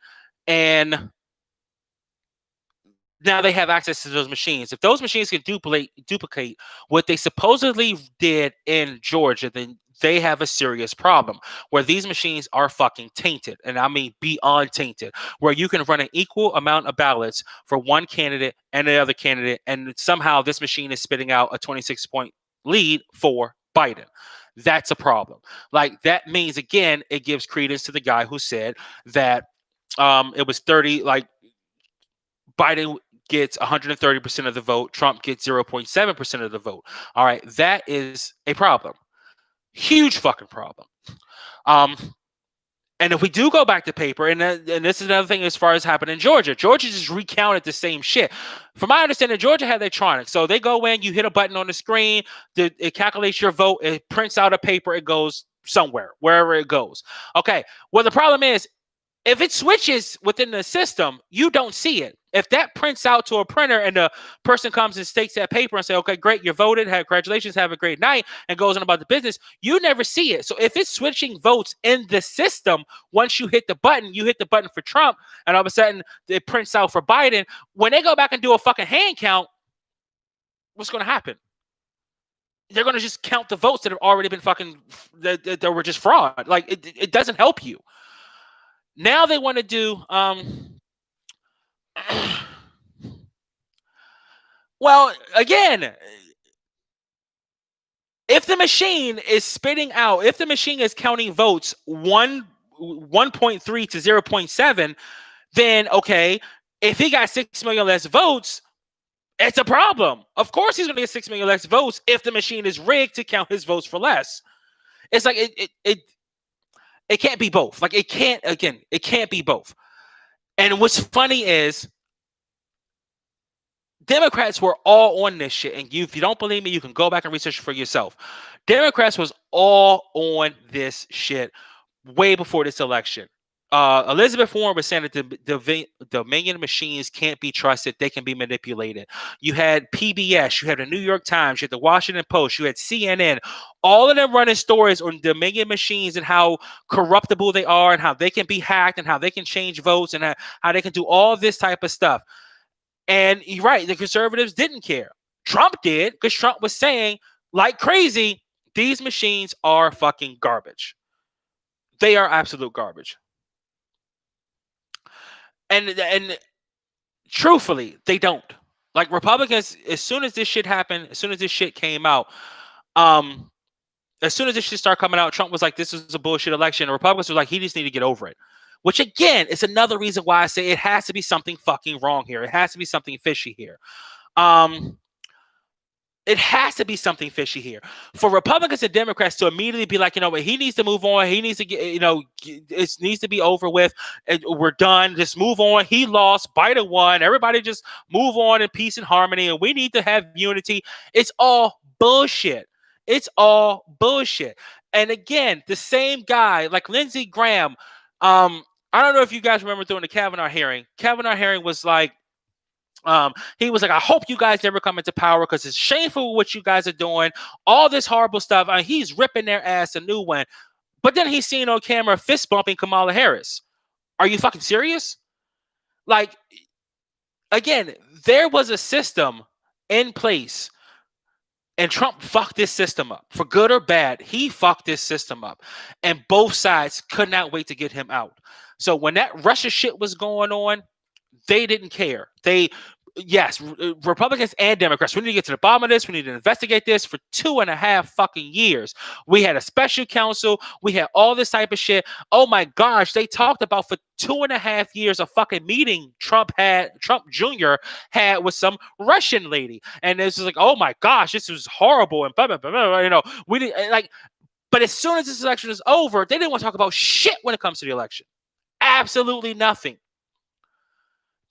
and now they have access to those machines. If those machines can duplicate what they supposedly did in Georgia, then they have a serious problem where these machines are fucking tainted. And I mean beyond tainted, where you can run an equal amount of ballots for one candidate and the other candidate, and somehow this machine is spitting out a 26-point lead for Biden. That's a problem. Like, that means, again, it gives credence to the guy who said that it was 30, like, Biden gets 130% of the vote, Trump gets 0.7% of the vote. All right, that is a problem. Huge fucking problem. And if we do go back to paper, and this is another thing as far as happened in Georgia. Georgia just recounted the same shit. From my understanding, Georgia had electronics. So they go in, you hit a button on the screen, it calculates your vote, it prints out a paper, it goes somewhere, wherever it goes. Okay. Well, the problem is, if it switches within the system, you don't see it. If that prints out to a printer and the person comes and takes that paper and say, okay, great, you're voted, congratulations, have a great night, and goes on about the business, you never see it. So if it's switching votes in the system, once you hit the button for Trump, and all of a sudden it prints out for Biden, when they go back and do a fucking hand count, what's going to happen? They're going to just count the votes that have already been fucking, that were just fraud. Like, it doesn't help you. Now they want to do, well, again, if the machine is spitting out, if the machine is counting votes 1.3 to 0.7, then okay, if he got 6 million less votes, it's a problem. Of course he's going to get 6 million less votes if the machine is rigged to count his votes for less. It's like it can't be both. Like, it can't be both. And what's funny is Democrats were all on this shit. And if you don't believe me, you can go back and research it for yourself. Democrats was all on this shit way before this election. Elizabeth Warren was saying that the Dominion machines can't be trusted. They can be manipulated. You had PBS, you had the New York Times, you had the Washington Post, you had CNN, all of them running stories on Dominion machines and how corruptible they are and how they can be hacked and how they can change votes and how they can do all this type of stuff. And you're right, the conservatives didn't care. Trump did, because Trump was saying, like crazy, these machines are fucking garbage. They are absolute garbage. And truthfully, they don't. Like, Republicans, as soon as this shit happened, as soon as this shit came out, as soon as this shit started coming out, Trump was like, this is a bullshit election. And Republicans were like, he just need to get over it. Which, again, is another reason why I say it has to be something fucking wrong here. It has to be something fishy here. It has to be something fishy here. For Republicans and Democrats to immediately be like, you know what, he needs to move on. He needs to get, it needs to be over with. We're done. Just move on. He lost. Biden won. Everybody just move on in peace and harmony. And we need to have unity. It's all bullshit. It's all bullshit. And again, the same guy, like Lindsey Graham, I don't know if you guys remember during the Kavanaugh hearing. Kavanaugh hearing was like, he was like, I hope you guys never come into power because it's shameful what you guys are doing. All this horrible stuff. I mean, he's ripping their ass a new one. But then he's seen on camera fist bumping Kamala Harris. Are you fucking serious? Like, again, there was a system in place. And Trump fucked this system up. For good or bad, he fucked this system up. And both sides could not wait to get him out. So when that Russia shit was going on, they didn't care. Yes, Republicans and Democrats, we need to get to the bottom of this. We need to investigate this for 2.5 fucking years. We had a special counsel. We had all this type of shit. Oh my gosh, they talked about for 2.5 years a fucking meeting Trump Jr. had with some Russian lady. And it's like, oh my gosh, this was horrible. And blah, blah, blah, blah, we didn't like, but as soon as this election is over, they didn't want to talk about shit when it comes to the election. Absolutely nothing.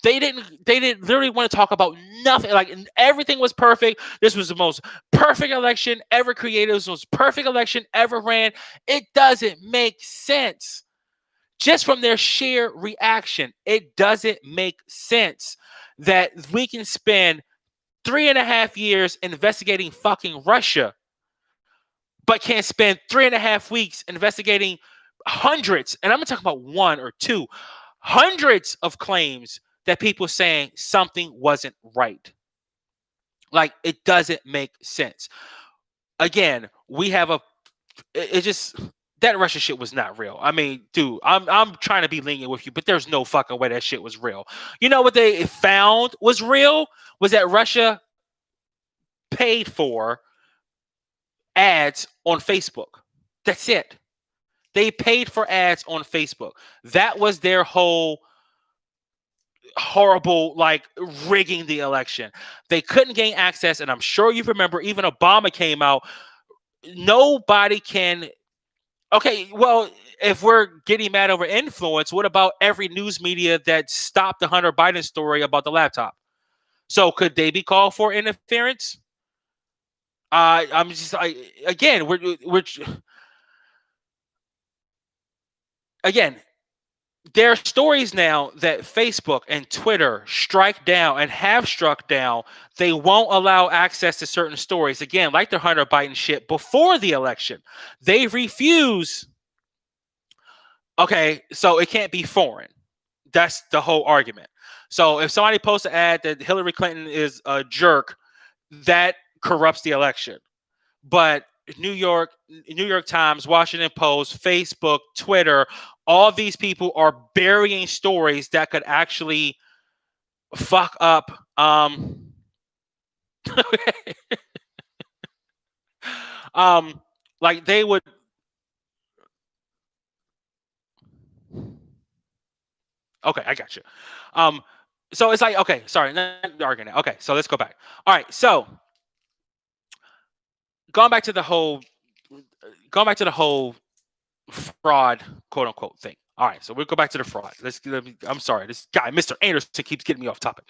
They didn't literally want to talk about nothing. Like, everything was perfect. This was the most perfect election ever created. It was the most perfect election ever ran. It doesn't make sense. Just from their sheer reaction, it doesn't make sense that we can spend 3.5 years investigating fucking Russia, but can't spend 3.5 weeks investigating hundreds, and I'm not talking about one or two, hundreds of claims that people saying something wasn't right. Like, it doesn't make sense. Again, we have that Russia shit was not real. I mean, dude, I'm trying to be lenient with you, but there's no fucking way that shit was real. You know what they found was real? Was that Russia paid for ads on Facebook. That's it. They paid for ads on Facebook. That was their whole horrible, like, rigging the election. They couldn't gain access, and I'm sure you remember even Obama came out. Nobody can. Okay, well, if we're getting mad over influence, what about every news media that stopped the Hunter Biden story about the laptop? So could they be called for interference? I'm just like, again, we're again, there are stories now that Facebook and Twitter strike down and have struck down. They won't allow access to certain stories. Again, like the Hunter Biden shit before the election. They refuse. Okay, so it can't be foreign. That's the whole argument. So if somebody posts an ad that Hillary Clinton is a jerk, that corrupts the election. But New York Times, Washington Post, Facebook, Twitter, all these people are burying stories that could actually fuck up um like they would. Okay, I got you. So it's like, okay, sorry, not arguing. Okay, so let's go back. All right, so going back to the whole going back to the whole fraud, quote unquote, thing. All right, so we'll go back to the fraud. I'm sorry, this guy, Mr. Anderson, keeps getting me off topic.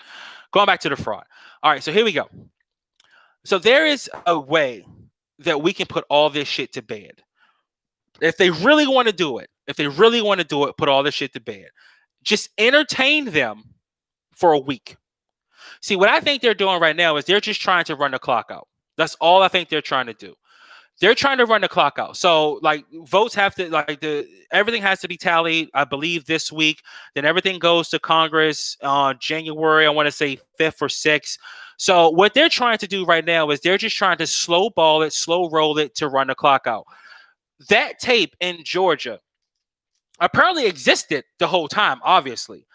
Going back to the fraud. All right, so here we go. So there is a way that we can put all this shit to bed. If they really want to do it, put all this shit to bed. Just entertain them for a week. See, what I think they're doing right now is they're just trying to run the clock out. That's all I think they're trying to do. They're trying to run the clock out. So like votes have to everything has to be tallied, I believe, this week. Then everything goes to Congress on January, I want to say 5th or 6th. So what they're trying to do right now is they're just trying to slow ball it, slow roll it to run the clock out. That tape in Georgia apparently existed the whole time, obviously.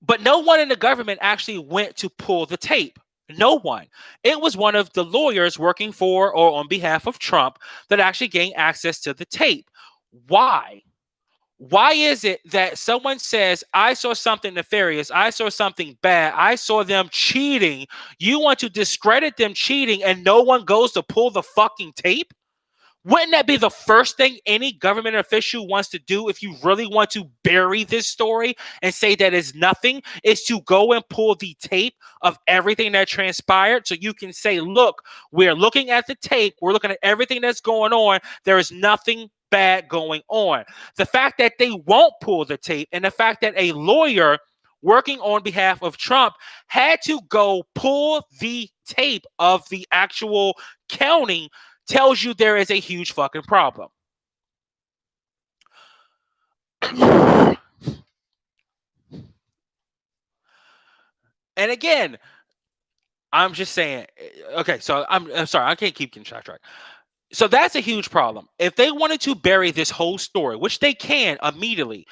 But no one in the government actually went to pull the tape. No one. It was one of the lawyers working for or on behalf of Trump that actually gained access to the tape. Why? Why is it that someone says, I saw something nefarious, I saw something bad, I saw them cheating? You want to discredit them cheating and no one goes to pull the fucking tape? Wouldn't that be the first thing any government official wants to do if you really want to bury this story and say that it's nothing? Is to go and pull the tape of everything that transpired so you can say, look, we're looking at the tape. We're looking at everything that's going on. There is nothing bad going on. The fact that they won't pull the tape and the fact that a lawyer working on behalf of Trump had to go pull the tape of the actual counting tells you there is a huge fucking problem. And again, I'm just saying, okay, so I'm sorry, I can't keep getting sidetracked. So that's a huge problem. If they wanted to bury this whole story, which they can immediately,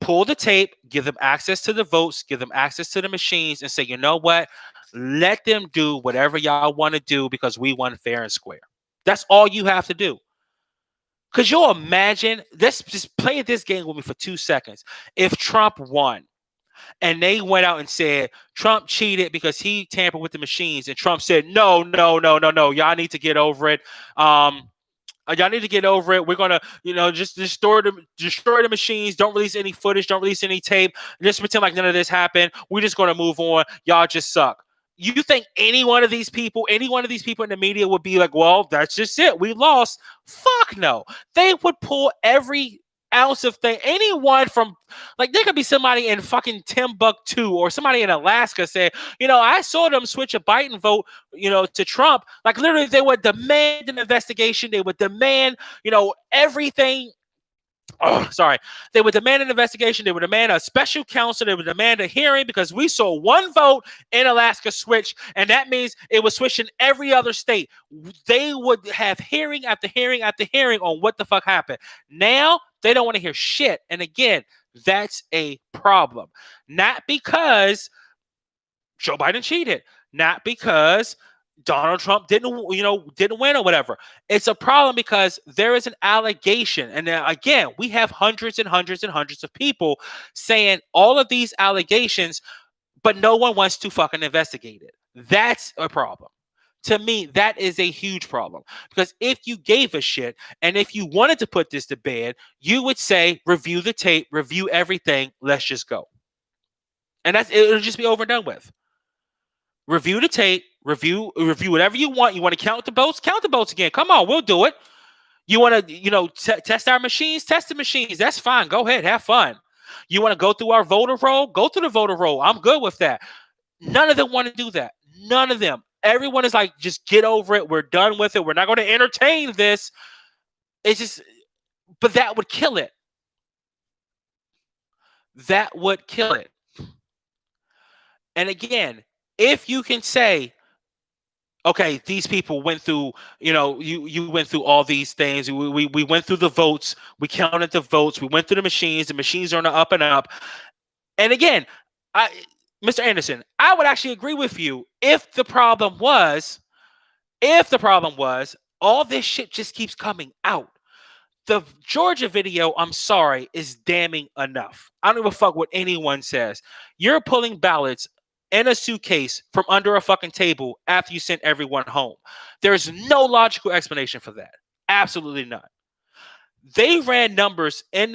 pull the tape, give them access to the votes, give them access to the machines, and say, you know what? Let them do whatever y'all want to do because we won fair and square. That's all you have to do. Could you imagine? Let's just play this game with me for 2 seconds. If Trump won and they went out and said Trump cheated because he tampered with the machines, and Trump said, no, no, no, no, no, y'all need to get over it. Y'all need to get over it. We're gonna, just destroy the machines. Don't release any footage. Don't release any tape. Just pretend like none of this happened. We're just gonna move on. Y'all just suck. You think any one of these people in the media would be like, well, that's just it. We lost. Fuck no. They would pull every ounce of thing. Anyone from, like, there could be somebody in fucking Timbuktu or somebody in Alaska say, I saw them switch a Biden vote, to Trump. Like, literally, they would demand an investigation. They would demand, everything. Oh, sorry. They would demand an investigation. They would demand a special counsel. They would demand a hearing because we saw one vote in Alaska switch, and that means it was switched in every other state. They would have hearing after hearing after hearing on what the fuck happened. Now, they don't want to hear shit. And again, that's a problem. Not because Joe Biden cheated. Not because Donald Trump didn't win or whatever. It's a problem because there is an allegation. And again, we have hundreds and hundreds and hundreds of people saying all of these allegations, but no one wants to fucking investigate it. That's a problem. To me, that is a huge problem. Because if you gave a shit and if you wanted to put this to bed, you would say, review the tape, review everything, let's just go. And it'll just be over and done with. Review the tape, review whatever you want. You want to count the votes? Count the votes again. Come on, we'll do it. You want to, test our machines, test the machines. That's fine. Go ahead, have fun. You want to go through our voter roll? Go through the voter roll. I'm good with that. None of them want to do that. None of them. Everyone is like, just get over it. We're done with it. We're not going to entertain this. It's just, but that would kill it. That would kill it. And again, if you can say, okay, these people went through, you went through all these things. We went through the votes. We counted the votes. We went through the machines. The machines are on the up and up. And again, Mr. Anderson, I would actually agree with you if the problem was all this shit just keeps coming out. The Georgia video, I'm sorry, is damning enough. I don't give a fuck what anyone says. You're pulling ballots in a suitcase from under a fucking table after you sent everyone home. There's no logical explanation for that. Absolutely none. They ran numbers they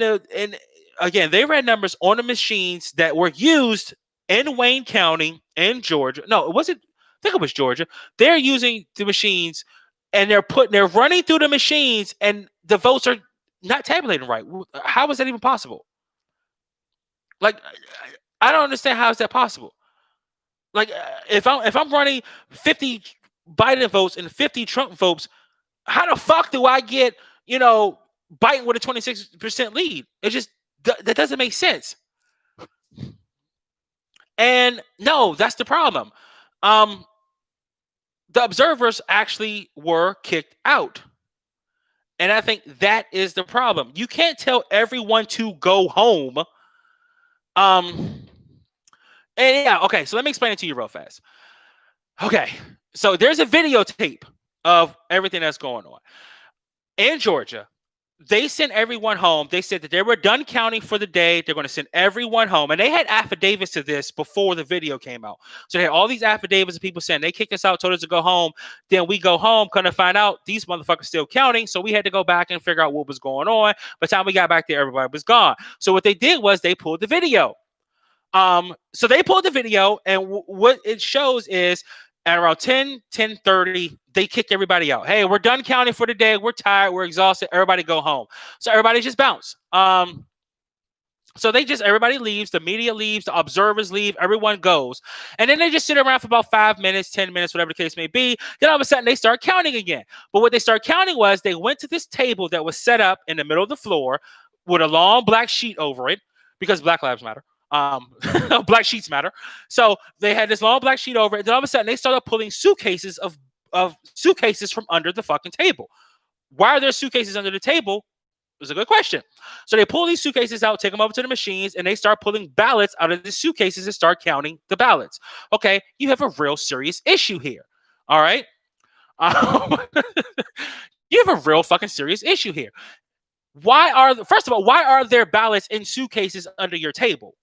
ran numbers on the machines that were used in Wayne County in Georgia. No, I think it was Georgia. They're using the machines and they're running through the machines and the votes are not tabulating right. How is that even possible? Like, I don't understand how is that possible. Like, if I'm running 50 Biden votes and 50 Trump votes, how the fuck do I get, Biden with a 26% lead? It just, that doesn't make sense. And no, that's the problem. The observers actually were kicked out. And I think that is the problem. You can't tell everyone to go home. And yeah, okay, so let me explain it to you real fast. Okay, so there's a videotape of everything that's going on. In Georgia, they sent everyone home. They said that they were done counting for the day. They're going to send everyone home. And they had affidavits to this before the video came out. So they had all these affidavits of people saying they kicked us out, told us to go home. Then we go home, kind of find out these motherfuckers still counting. So we had to go back and figure out what was going on. By the time we got back there, everybody was gone. So what they did was they pulled the video. So they pulled the video, and what it shows is at around 10:30, they kicked everybody out. Hey, we're done counting for the day. We're tired. We're exhausted. Everybody go home. So everybody just bounce. So everybody leaves. The media leaves. The observers leave. Everyone goes. And then they just sit around for about 5 minutes, 10 minutes, whatever the case may be. Then all of a sudden, they start counting again. But what they start counting was they went to this table that was set up in the middle of the floor with a long black sheet over it because Black Lives Matter. Black sheets matter. So they had this long black sheet over it. Then all of a sudden they started pulling suitcases of suitcases from under the fucking table. Why are there suitcases under the table? It was a good question. So they pull these suitcases out, take them over to the machines, and they start pulling ballots out of the suitcases and start counting the ballots. Okay, you have a real serious issue here. All right. You have a real fucking serious issue here. First of all, why are there ballots in suitcases under your table?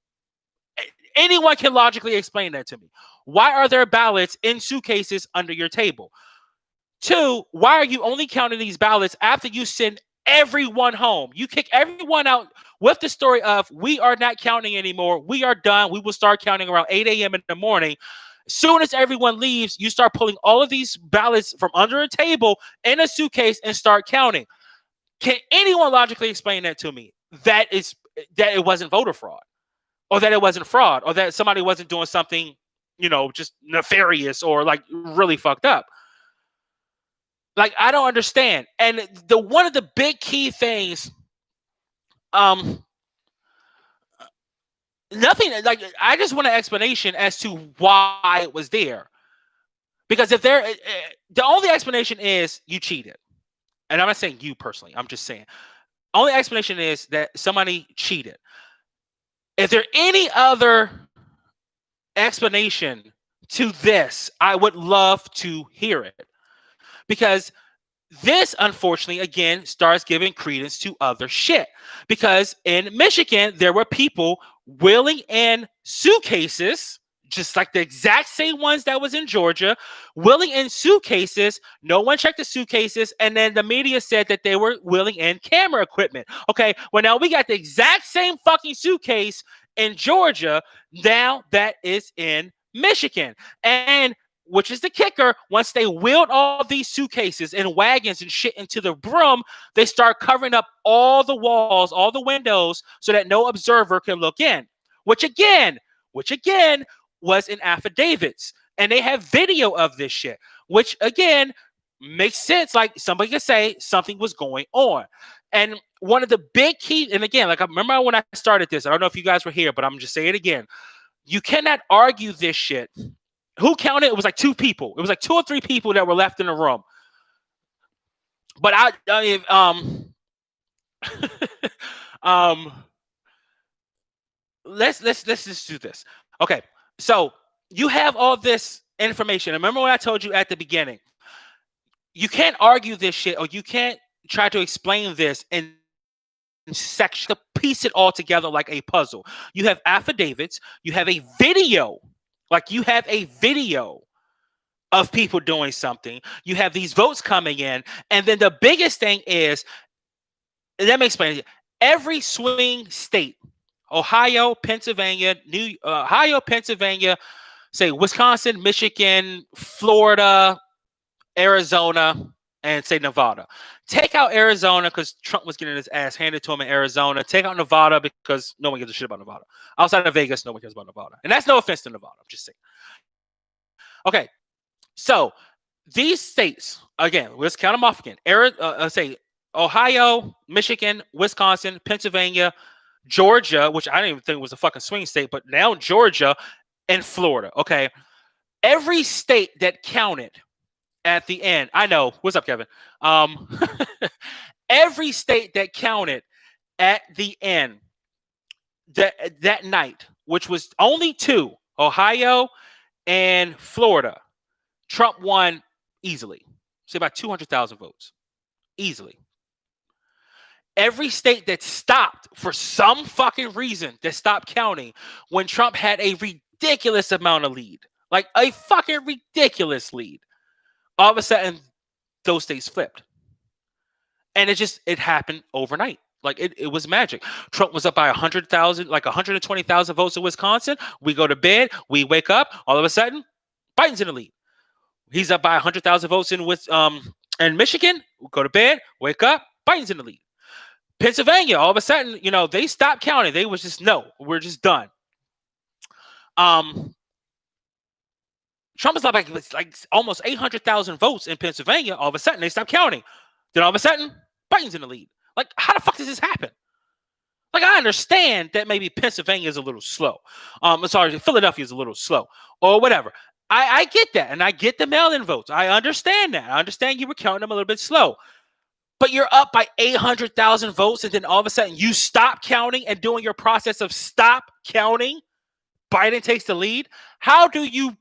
Anyone can logically explain that to me. Why are there ballots in suitcases under your table? 2, why are you only counting these ballots after you send everyone home? You kick everyone out with the story of, we are not counting anymore. We are done. We will start counting around 8 a.m. in the morning. As soon as everyone leaves, you start pulling all of these ballots from under a table in a suitcase and start counting. Can anyone logically explain that to me? That it wasn't voter fraud, or that it wasn't fraud, or that somebody wasn't doing something, just nefarious or like really fucked up. Like, I don't understand. And one of the big key things, nothing, like, I just want an explanation as to why it was there. Because the only explanation is you cheated. And I'm not saying you personally, I'm just saying. Only explanation is that somebody cheated. If there any other explanation to this, I would love to hear it. Because this, unfortunately, again, starts giving credence to other shit. Because in Michigan, there were people wheeling in suitcases, just like the exact same ones that was in Georgia, wheeling in suitcases. No one checked the suitcases. And then the media said that they were wheeling in camera equipment. Okay, well, now we got the exact same fucking suitcase in Georgia. Now that is in Michigan. And which is the kicker, once they wheeled all these suitcases and wagons and shit into the room, they start covering up all the walls, all the windows, so that no observer can look in. Which again was in affidavits. And they have video of this shit, which again makes sense. Like somebody could say something was going on. And one of the big key, and again, like I remember when I started this, I don't know if you guys were here, but I'm just saying it again. You cannot argue this shit. Who counted? It was like 2 people. It was like 2 or 3 people that were left in the room. But let's just do this. Okay, so you have all this information. Remember what I told you at the beginning? You can't argue this shit, or you can't try to explain this in section to piece it all together like a puzzle. You have affidavits. You have a video. Like you have a video of people doing something. You have these votes coming in. And then the biggest thing is, let me explain it. Every swing state, Ohio, Pennsylvania, say Wisconsin, Michigan, Florida, Arizona, and say Nevada. Take out Arizona because Trump was getting his ass handed to him in Arizona. Take out Nevada because no one gives a shit about Nevada. Outside of Vegas, no one cares about Nevada. And that's no offense to Nevada. I'm just saying. Okay, so these states, again, let's count them off again. Say Ohio, Michigan, Wisconsin, Pennsylvania, Georgia, which I didn't even think was a fucking swing state, but now Georgia and Florida. Okay, every state that counted at the end, I know. What's up, Kevin? Every state that counted at the end that night, which was only 2, Ohio and Florida, Trump won easily. Say about 200,000 votes. Easily. Every state that stopped for some fucking reason that stopped counting when Trump had a ridiculous amount of lead. Like a fucking ridiculous lead. All of a sudden, those states flipped. And it happened overnight. Like it was magic. Trump was up by 100,000, like 120,000 votes in Wisconsin. We go to bed, we wake up, all of a sudden, Biden's in the lead. He's up by 100,000 votes in Michigan. We go to bed, wake up, Biden's in the lead. Pennsylvania, all of a sudden, they stopped counting. They was just, no, we're just done. Trump is up like almost 800,000 votes in Pennsylvania. All of a sudden, they stopped counting. Then all of a sudden, Biden's in the lead. Like, how the fuck does this happen? Like, I understand that maybe Pennsylvania is a little slow. Philadelphia is a little slow or whatever. I get that. And I get the mail-in votes. I understand that. I understand you were counting them a little bit slow. But you're up by 800,000 votes. And then all of a sudden you stop counting and doing your process of stop counting. Biden takes the lead. How do you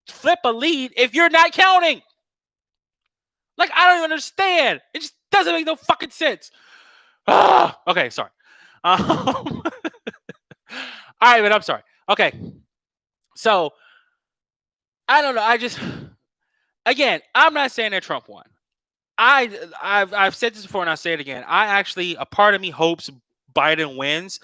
flip a lead if you're not counting? Like, I don't even understand. It just doesn't make no fucking sense. Okay, sorry. All right, but I'm sorry. Okay. So, I don't know. Again, I'm not saying that Trump won. I've said this before and I'll say it again. A part of me hopes Biden wins.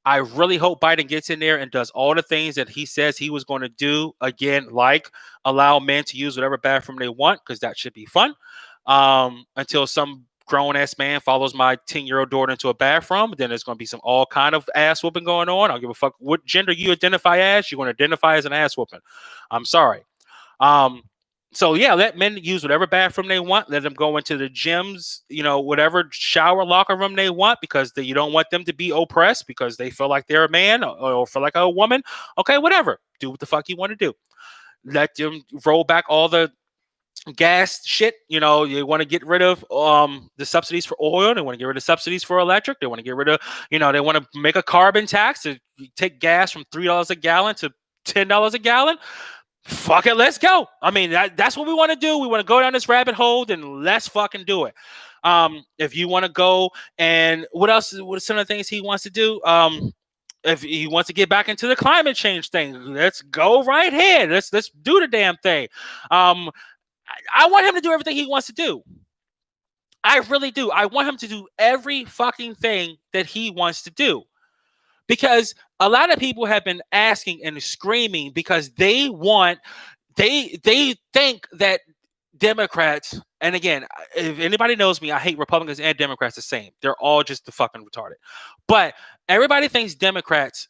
I really hope Biden gets in there and does all the things that he says he was going to do. Again, like allow men to use whatever bathroom they want, because that should be fun. Until some grown-ass man follows my 10-year-old daughter into a bathroom, then there's going to be some all kind of ass whooping going on. I don't give a fuck what gender you identify as. You're going to identify as an ass whooping. I'm sorry. So yeah, let men use whatever bathroom they want. Let them go into the gyms, whatever shower locker room they want, because you don't want them to be oppressed because they feel like they're a man or feel like a woman. Okay, whatever. Do what the fuck you want to do. Let them roll back all the gas shit. You want to get rid of the subsidies for oil. They want to get rid of subsidies for electric. They want to get rid of, they want to make a carbon tax to take gas from $3 a gallon to $10 a gallon. Fuck it, let's go. I mean, that's what we want to do. We want to go down this rabbit hole, then let's fucking do it. If you want to go, and what else? What are some of the things he wants to do? If he wants to get back into the climate change thing, let's go right ahead. Let's do the damn thing. I want him to do everything he wants to do. I really do. I want him to do every fucking thing that he wants to do. Because a lot of people have been asking and screaming because they want they think that Democrats, and again, if anybody knows me, I hate Republicans and Democrats the same. They're all just the fucking retarded. But everybody thinks Democrats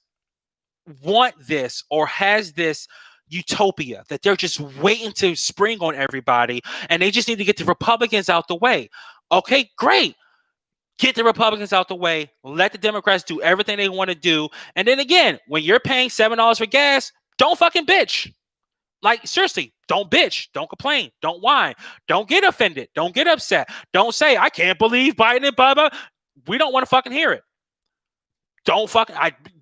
want this or has this utopia that they're just waiting to spring on everybody, and they just need to get the Republicans out the way. Okay, great. Get the Republicans out the way. Let the Democrats do everything they want to do. And then again, when you're paying $7 for gas, don't fucking bitch. Like, seriously, don't bitch. Don't complain. Don't whine. Don't get offended. Don't get upset. Don't say, I can't believe Biden and blah, blah. We don't want to fucking hear it. Don't fucking,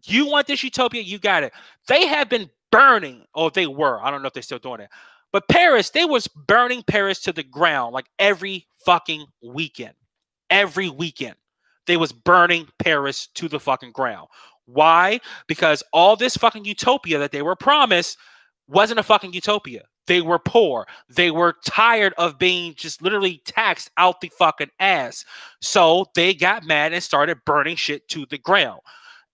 you want this utopia? You got it. They have been burning, or they were. I don't know if they're still doing it. But Paris, they was burning Paris to the ground like every fucking weekend. Every weekend. They was burning Paris to the fucking ground. Why? Because all this fucking utopia that they were promised wasn't a fucking utopia. They were poor. They were tired of being just literally taxed out the fucking ass. So they got mad and started burning shit to the ground.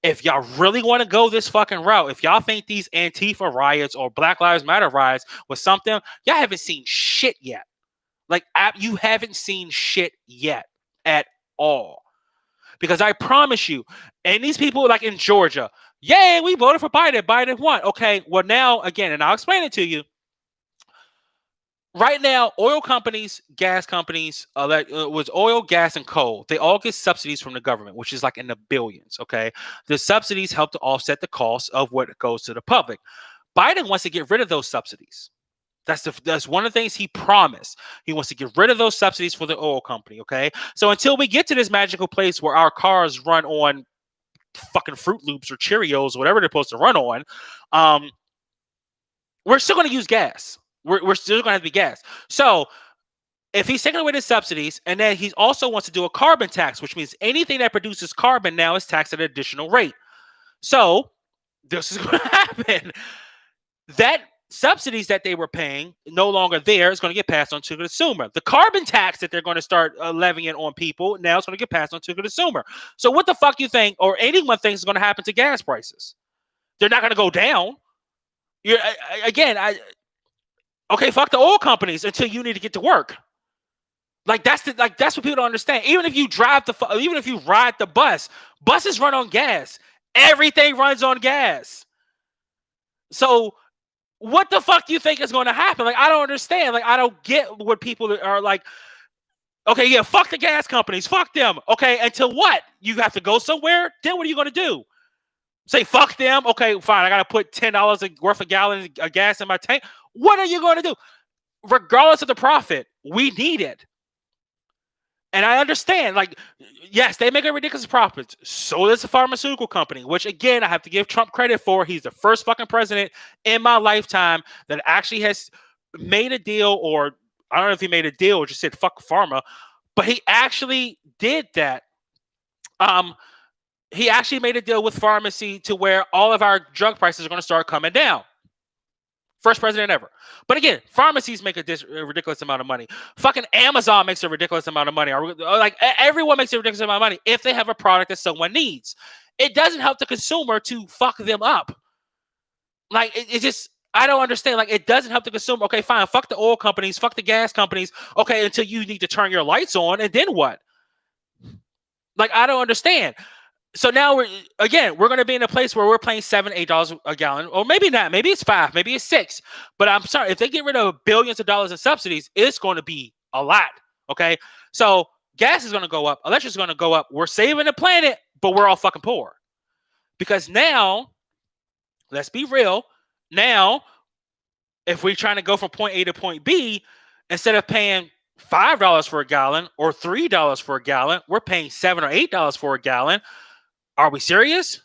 If y'all really want to go this fucking route, if y'all think these Antifa riots or Black Lives Matter riots was something, y'all haven't seen shit yet. Like, you haven't seen shit yet at all. Because I promise you, and these people like in Georgia, yay, we voted for Biden. Biden won. Okay, well now, again, and I'll explain it to you. Right now, oil companies, gas companies, was oil, gas, and coal. They all get subsidies from the government, which is like in the billions, okay? The subsidies help to offset the cost of what goes to the public. Biden wants to get rid of those subsidies. That's one of the things he promised. He wants to get rid of those subsidies for the oil company, okay? So until we get to this magical place where our cars run on fucking Fruit Loops or Cheerios, whatever they're supposed to run on, we're still going to use gas. We're still going to have to be gas. So if he's taking away the subsidies, and then he also wants to do a carbon tax, which means anything that produces carbon now is taxed at an additional rate. So this is going to happen. That subsidies that they were paying no longer there is going to get passed on to the consumer. The carbon tax that they're going to start levying on people now is going to get passed on to the consumer. So what the fuck you think, or anyone thinks, is going to happen to gas prices? They're not going to go down. Okay, fuck the oil companies until you need to get to work. Like that's what people don't understand. Even if you ride the bus, buses run on gas. Everything runs on gas. So what the fuck do you think is going to happen? Like, I don't understand. Like, I don't get what people are like. Okay, yeah, fuck the gas companies. Fuck them. Okay, until what? You have to go somewhere? Then what are you going to do? Say fuck them? Okay, fine. I got to put $10 worth of gallon of gas in my tank. What are you going to do? Regardless of the profit, we need it. And I understand, like, yes, they make a ridiculous profit. So does the pharmaceutical company, which, again, I have to give Trump credit for. He's the first fucking president in my lifetime that actually has made a deal, or I don't know if he made a deal or just said fuck pharma, but he actually did that. He actually made a deal with pharmacy to where all of our drug prices are going to start coming down. First president ever. But again, pharmacies make a ridiculous amount of money. Fucking Amazon makes a ridiculous amount of money. Like, everyone makes a ridiculous amount of money if they have a product that someone needs. It doesn't help the consumer to fuck them up. Like, it just, I don't understand. Like, it doesn't help the consumer. Okay, fine. Fuck the oil companies. Fuck the gas companies. Okay, until you need to turn your lights on. And then what? Like, I don't understand. So now we're going to be in a place where we're paying $7, $8 a gallon, or maybe not. Maybe it's $5, maybe it's $6. But I'm sorry, if they get rid of billions of dollars in subsidies, it's going to be a lot. Okay, so gas is going to go up, electric is going to go up. We're saving the planet, but we're all fucking poor because now, let's be real. Now, if we're trying to go from point A to point B, instead of paying $5 for a gallon or $3 for a gallon, we're paying $7 or $8 for a gallon. Are we serious?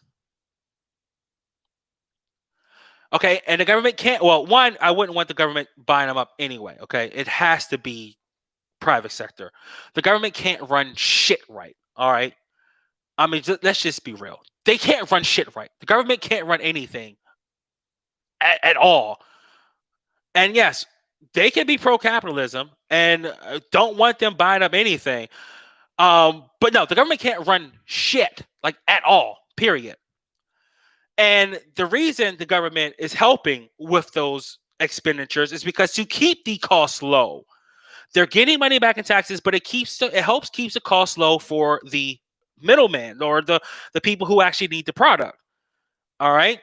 Okay, and the government can't. Well, one, I wouldn't want the government buying them up anyway. Okay, it has to be private sector. The government can't run shit right. All right, I mean, let's just be real. They can't run shit right. The government can't run anything at all. And yes, they can be pro-capitalism and don't want them buying up anything. But no, the government can't run shit, like, at all, period. And the reason the government is helping with those expenditures is because to keep the costs low. They're getting money back in taxes, but it helps keeps the cost low for the middleman or the people who actually need the product. All right.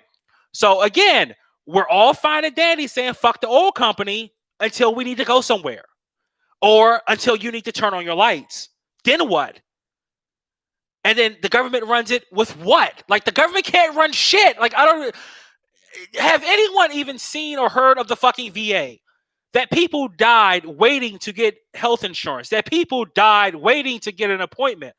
So again, we're all fine and dandy saying fuck the oil company until we need to go somewhere or until you need to turn on your lights. Then what? And then the government runs it with what? Like the government can't run shit. Like I don't have anyone even seen or heard of the fucking VA? That people died waiting to get health insurance. That people died waiting to get an appointment.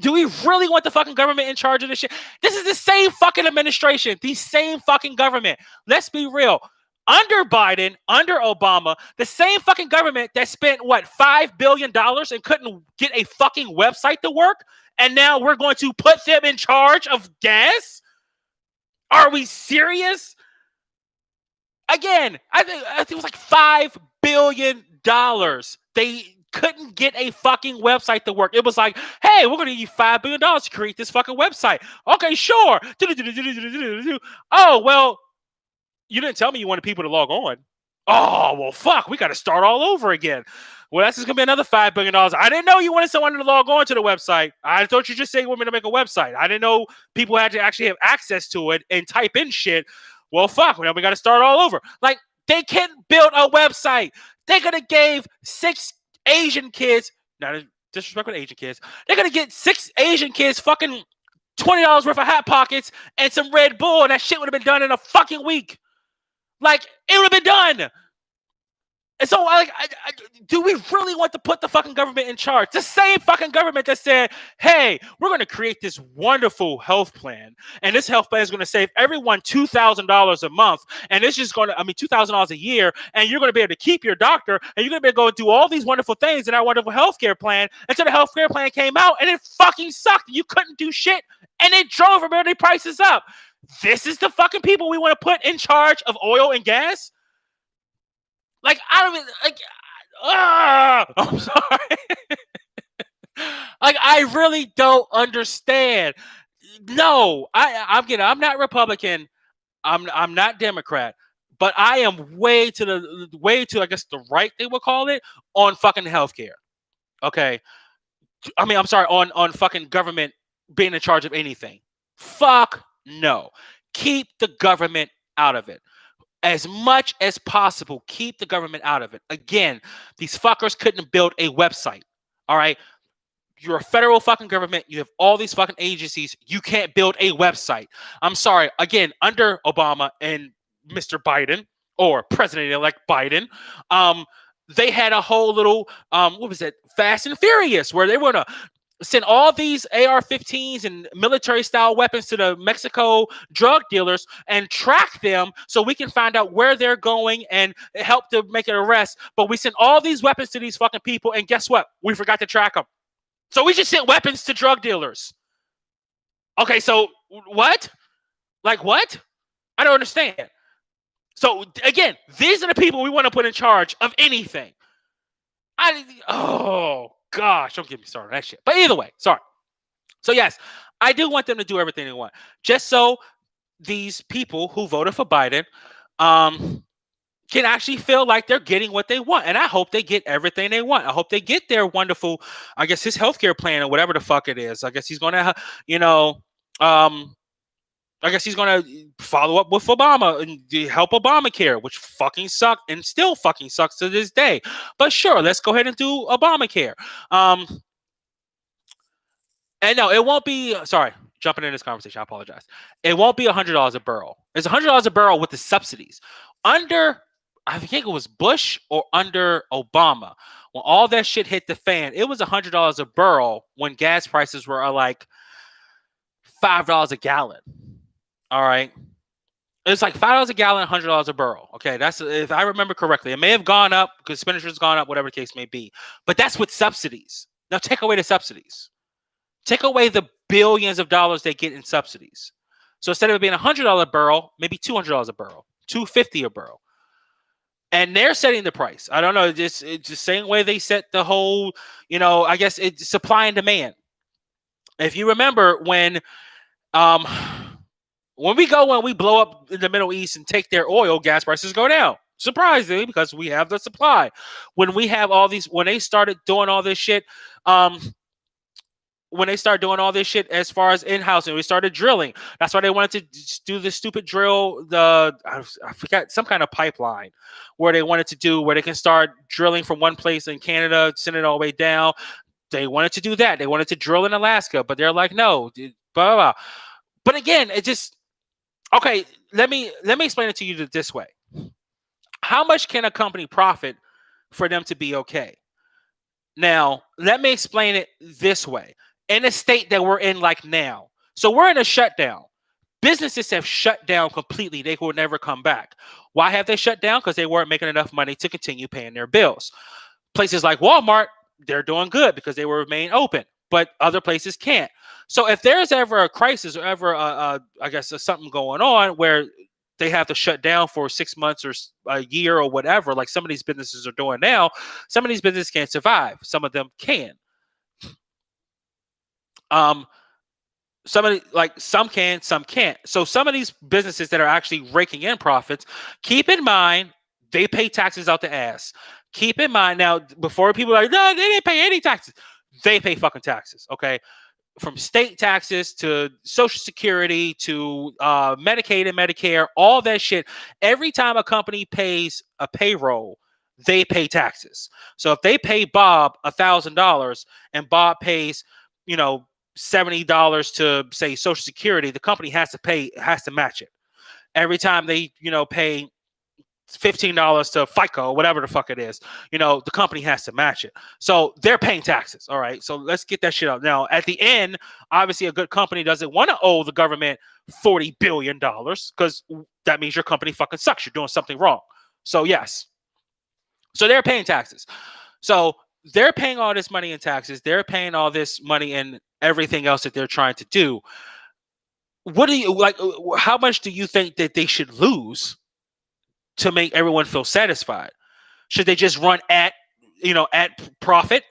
Do we really want the fucking government in charge of this shit? This is the same fucking administration, the same fucking government. Let's be real. Under Biden, under Obama, the same fucking government that spent, what, $5 billion and couldn't get a fucking website to work? And now we're going to put them in charge of gas? Are we serious? Again, I think it was like $5 billion. They couldn't get a fucking website to work. It was like, hey, we're going to give you $5 billion to create this fucking website. Okay, sure. Oh, well, you didn't tell me you wanted people to log on. Oh, well, fuck. We got to start all over again. Well, that's just going to be another $5 billion. I didn't know you wanted someone to log on to the website. I thought you just said you wanted me to make a website. I didn't know people had to actually have access to it and type in shit. Well, fuck. Now we got to start all over. Like, they can't build a website. They could have gave 6 Asian kids, not disrespectful to Asian kids, they're going to get 6 Asian kids fucking $20 worth of Hot Pockets and some Red Bull, and that shit would have been done in a fucking week. Like, it would have been done. And so, like, do we really want to put the fucking government in charge? The same fucking government that said, hey, we're going to create this wonderful health plan. And this health plan is going to save everyone $2,000 a month. And it's just going to, $2,000 a year. And you're going to be able to keep your doctor. And you're going to be able to go do all these wonderful things in our wonderful healthcare plan until the healthcare plan came out. And it fucking sucked. You couldn't do shit. And it drove everybody prices up. This is the fucking people we want to put in charge of oil and gas? Like, I don't even, like, I'm sorry. Like, I really don't understand. No, I'm not Republican. I'm not Democrat, but I am way to, I guess, the right, they would call it, on fucking healthcare. Okay. I'm sorry, on fucking government being in charge of anything. Fuck no. Keep the government out of it. As much as possible, keep the government out of it. Again, these fuckers couldn't build a website. All right. You're a federal fucking government. You have all these fucking agencies. You can't build a website. I'm sorry. Again, under Obama and Mr. Biden, or President-elect Biden, they had a whole little, what was it? Fast and Furious, where they were going to send all these AR-15s and military-style weapons to the Mexico drug dealers and track them so we can find out where they're going and help to make an arrest. But we sent all these weapons to these fucking people, and guess what? We forgot to track them. So we just sent weapons to drug dealers. Okay, so what? Like what? I don't understand. So again, these are the people we want to put in charge of anything. Oh gosh, don't get me started on that shit. But either way, sorry. So yes, I do want them to do everything they want, just so these people who voted for Biden can actually feel like they're getting what they want. And I hope they get everything they want. I hope they get their wonderful, I guess, his healthcare plan or whatever the fuck it is. I guess he's going to, I guess he's going to follow up with Obama and help Obamacare, which fucking sucked and still fucking sucks to this day. But sure, let's go ahead and do Obamacare. And no, it won't be, sorry, jumping in this conversation, I apologize. It won't be $100 a barrel. It's $100 a barrel with the subsidies. Under, I think it was Bush or under Obama, when all that shit hit the fan, it was $100 a barrel when gas prices were like $5 a gallon. All right. It's like $5 a gallon, $100 a barrel. Okay. That's, if I remember correctly. It may have gone up because expenditures gone up, whatever the case may be. But that's with subsidies. Now take away the subsidies. Take away the billions of dollars they get in subsidies. So instead of it being $100 a barrel, maybe $200 a barrel, $250 a barrel. And they're setting the price. I don't know. It's the same way they set the whole, I guess it's supply and demand. If you remember when we blow up in the Middle East and take their oil, gas prices go down. surprisingly, because we have the supply. When we have all these, when they started doing all this shit, um, when they started doing all this shit as far as in-house, and we started drilling, that's why they wanted to do the stupid drill, I forgot, some kind of pipeline where they wanted to do, where they can start drilling from one place in Canada, send it all the way down. They wanted to do that. They wanted to drill in Alaska, but they're like, no, blah, blah, blah. But again, it just, okay, let me explain it to you this way. How much can a company profit for them to be okay? Now, let me explain it this way. In the state that we're in like now, so we're in a shutdown. Businesses have shut down completely. They will never come back. Why have they shut down? Because they weren't making enough money to continue paying their bills. Places like Walmart, they're doing good because they will remain open, but other places can't. So if there's ever a crisis or ever, I guess, something going on where they have to shut down for 6 months or a year or whatever, like some of these businesses are doing now, some of these businesses can't survive. Some of them can. Some can, some can't. So some of these businesses that are actually raking in profits, keep in mind they pay taxes out the ass. Keep in mind now, before people are like, no, they didn't pay any taxes. They pay fucking taxes, okay? From state taxes to Social Security to Medicaid and Medicare, all that shit. Every time a company pays a payroll, they pay taxes. So if they pay Bob $1,000 and Bob pays, $70 to say Social Security, the company has to match it. Every time they, pay $15 to FICA, whatever the fuck it is, the company has to match it. So they're paying taxes. All right. So let's get that shit out. Now, at the end, obviously a good company doesn't want to owe the government $40 billion because that means your company fucking sucks. You're doing something wrong. So yes. So they're paying taxes. So they're paying all this money in taxes. They're paying all this money in everything else that they're trying to do. What do you like? How much do you think that they should lose to make everyone feel satisfied? Should they just run at profit?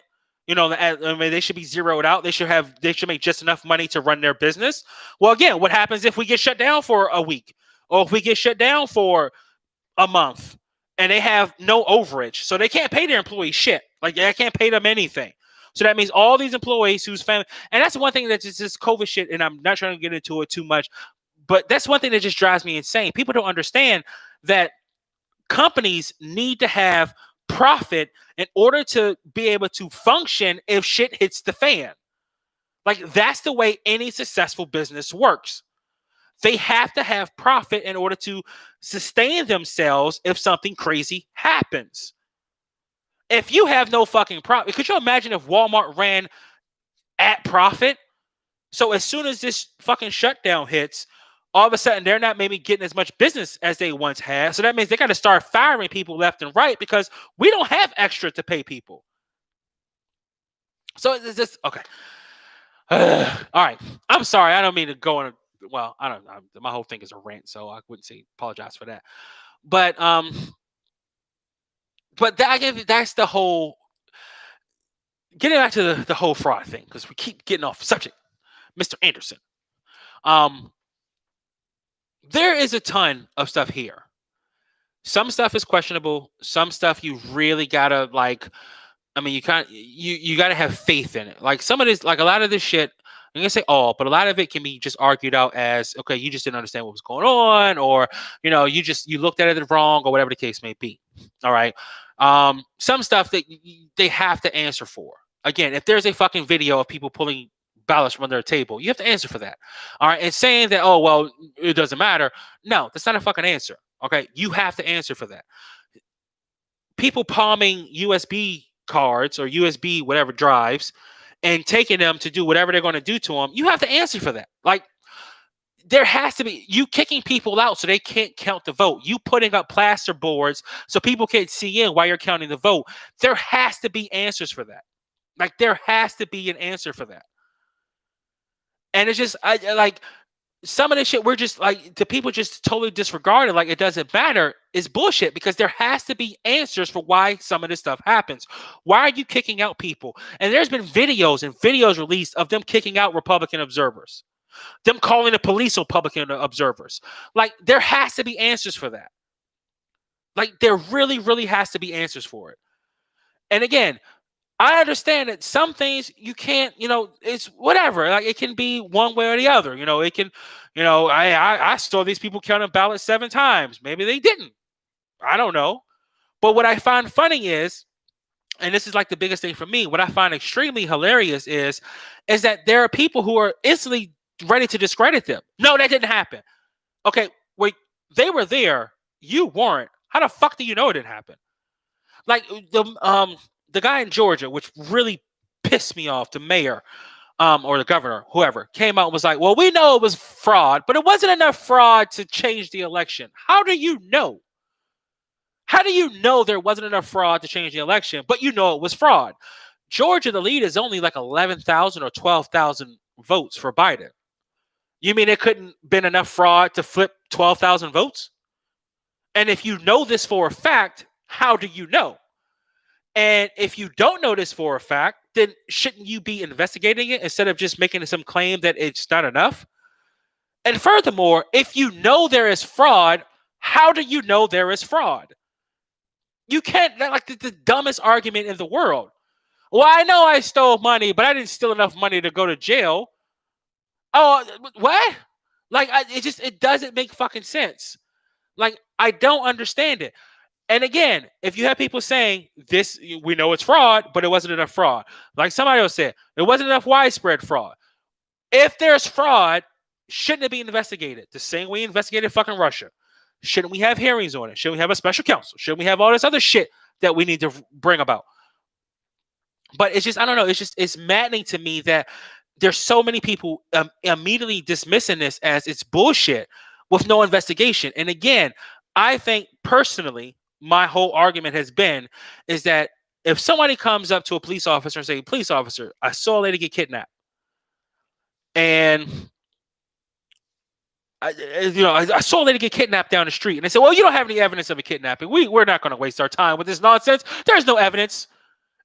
They should be zeroed out. They should make just enough money to run their business. Well, again, what happens if we get shut down for a week, or if we get shut down for a month, and they have no overage, so they can't pay their employees shit. Like, they can't pay them anything. So that means all these employees whose family, and that's one thing that's just this COVID shit, and I'm not trying to get into it too much, but that's one thing that just drives me insane. People don't understand that companies need to have profit in order to be able to function if shit hits the fan. Like, that's the way any successful business works. They have to have profit in order to sustain themselves if something crazy happens. If you have no fucking profit, could you imagine if Walmart ran at profit? So as soon as this fucking shutdown hits, all of a sudden they're not maybe getting as much business as they once had. So that means they got to start firing people left and right because we don't have extra to pay people. So it's just okay. All right. I'm sorry. I don't mean to go on. Well, I don't know. My whole thing is a rant, so I wouldn't say apologize for that. But that's the whole. Getting back to the whole fraud thing, because we keep getting off subject, Mr. Anderson. There is a ton of stuff here. Some stuff is questionable. Some stuff you really gotta you gotta have faith in it. Like some of this, like a lot of this shit, I'm gonna say all, but a lot of it can be just argued out as, okay, you just didn't understand what was going on, or you looked at it wrong, or whatever the case may be. All right. Some stuff that they have to answer for. Again, if there's a fucking video of people pulling ballots from under a table, you have to answer for that. All right. And saying that, oh, well, it doesn't matter. No, that's not a fucking answer. Okay. You have to answer for that. People palming USB cards or USB whatever drives and taking them to do whatever they're going to do to them, you have to answer for that. Like, there has to be, you kicking people out so they can't count the vote, you putting up plaster boards so people can't see in while you're counting the vote. There has to be answers for that. Like, there has to be an answer for that. And it's just some of this shit, we're just like, the people just totally disregard it, like it doesn't matter, is bullshit, because there has to be answers for why some of this stuff happens. Why are you kicking out people? And there's been videos released of them kicking out Republican observers, them calling the police Republican observers. Like, there has to be answers for that. Like, there really, really has to be answers for it. And again, I understand that some things you can't, it's whatever. Like, it can be one way or the other. It can, I saw these people counting ballots 7 times. Maybe they didn't. I don't know. But what I find funny is, and this is like the biggest thing for me, what I find extremely hilarious is that there are people who are instantly ready to discredit them. No, that didn't happen. Okay, wait, they were there. You weren't. How the fuck do you know it didn't happen? Like, the guy in Georgia, which really pissed me off, the mayor, or the governor, whoever, came out and was like, well, we know it was fraud, but it wasn't enough fraud to change the election. How do you know? How do you know there wasn't enough fraud to change the election, but you know it was fraud? Georgia, the lead is only like 11,000 or 12,000 votes for Biden. You mean it couldn't been enough fraud to flip 12,000 votes? And if you know this for a fact, how do you know? And if you don't know this for a fact, then shouldn't you be investigating it instead of just making some claim that it's not enough? And furthermore, if you know there is fraud, how do you know there is fraud? You can't, like, the dumbest argument in the world. Well, I know I stole money, but I didn't steal enough money to go to jail. Oh, what? Like, it doesn't make fucking sense. Like, I don't understand it. And again, if you have people saying this, we know it's fraud, but it wasn't enough fraud. Like somebody else said, it wasn't enough widespread fraud. If there's fraud, shouldn't it be investigated? The same way we investigated fucking Russia. Shouldn't we have hearings on it? Shouldn't we have a special counsel? Shouldn't we have all this other shit that we need to bring about? But it's just, I don't know. It's maddening to me that there's so many people immediately dismissing this as it's bullshit with no investigation. And again, I think personally, my whole argument has been is that if somebody comes up to a police officer and say, police officer, I saw a lady get kidnapped. And I saw a lady get kidnapped down the street. And they said, well, you don't have any evidence of a kidnapping. We're not going to waste our time with this nonsense. There's no evidence.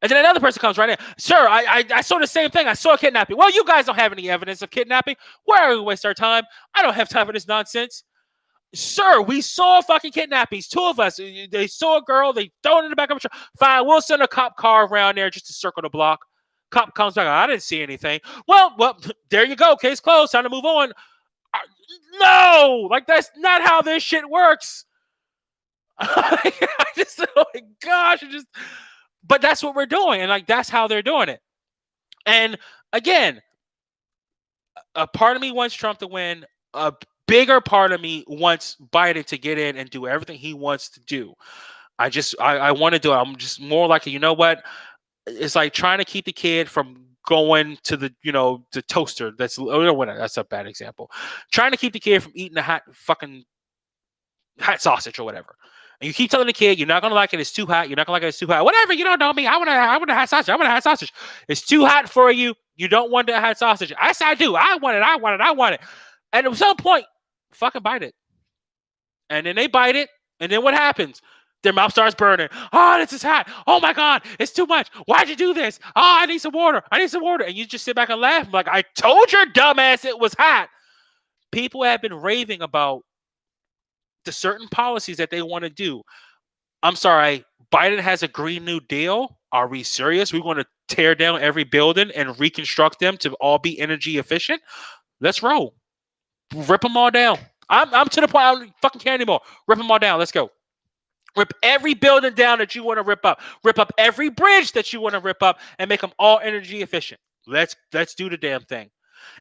And then another person comes right in. Sir, I saw the same thing. I saw a kidnapping. Well, you guys don't have any evidence of kidnapping. Why are we waste our time? I don't have time for this nonsense. Sir, we saw fucking kidnappings. 2 of us. They saw a girl. They throw it in the back of a truck. Fine, we'll send a cop car around there just to circle the block. Cop comes back. I didn't see anything. Well, there you go. Case closed. Time to move on. No, like that's not how this shit works. I just, oh my gosh, but that's what we're doing, and like that's how they're doing it. And again, a part of me wants Trump to win. A bigger part of me wants Biden to get in and do everything he wants to do. I want to do it. I'm just more like, you know what? It's like trying to keep the kid from going to the toaster. That's a bad example. Trying to keep the kid from eating the fucking hot sausage or whatever. And you keep telling the kid you're not gonna like it. It's too hot. You're not gonna like it. It's too hot. Whatever. You don't know me. I want a hot sausage. I want a hot sausage. It's too hot for you. You don't want the hot sausage. I said I do. I want it. I want it. I want it. And at some point, fucking bite it. And then they bite it. And then what happens? Their mouth starts burning. Oh, this is hot. Oh my God, it's too much. Why'd you do this? Oh, I need some water. I need some water. And you just sit back and laugh. I'm like, I told your dumbass it was hot. People have been raving about the certain policies that they want to do. I'm sorry, Biden has a Green New Deal. Are we serious? We want to tear down every building and reconstruct them to all be energy efficient? Let's roll. Rip them all down. I'm to the point I don't fucking care anymore. Rip them all down. Let's go. Rip every building down that you want to rip up. Rip up every bridge that you want to rip up and make them all energy efficient. Let's do the damn thing.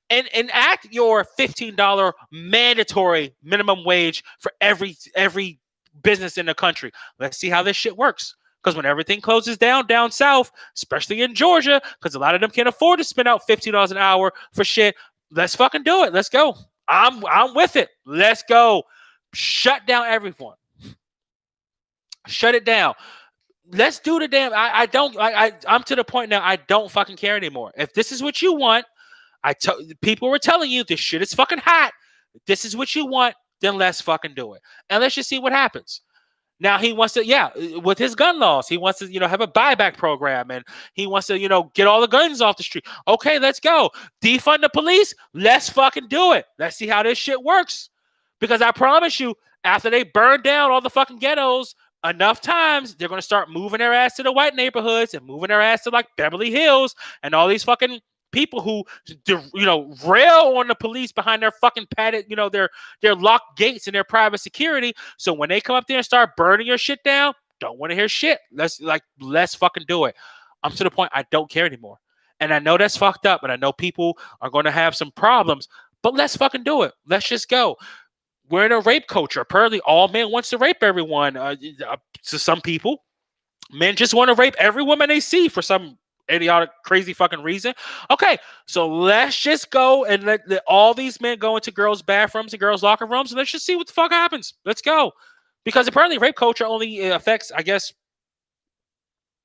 And enact your $15 mandatory minimum wage for every business in the country. Let's see how this shit works. Because when everything closes down south, especially in Georgia, because a lot of them can't afford to spend out $15 an hour for shit, let's fucking do it. Let's go. I'm with it. Let's go. Shut down everyone. Shut it down. Let's do the damn. I'm to the point now. I don't fucking care anymore. If this is what you want, people were telling you this shit is fucking hot. If this is what you want, then let's fucking do it. And let's just see what happens. Now he wants to, with his gun laws, he wants to, have a buyback program, and he wants to, get all the guns off the street. Okay, let's go. Defund the police. Let's fucking do it. Let's see how this shit works. Because I promise you, after they burn down all the fucking ghettos, enough times, they're going to start moving their ass to the white neighborhoods and moving their ass to like Beverly Hills and all these fucking people who, rail on the police behind their fucking padded, their locked gates and their private security. So when they come up there and start burning your shit down, don't want to hear shit. Let's fucking do it. I'm to the point I don't care anymore. And I know that's fucked up, and I know people are going to have some problems, but let's fucking do it. Let's just go. We're in a rape culture. Apparently, all men wants to rape everyone. To some people, men just want to rape every woman they see for some idiotic, crazy fucking reason. Okay, so let's just go and let all these men go into girls' bathrooms and girls' locker rooms, and let's just see what the fuck happens. Let's go. Because apparently rape culture only affects, I guess,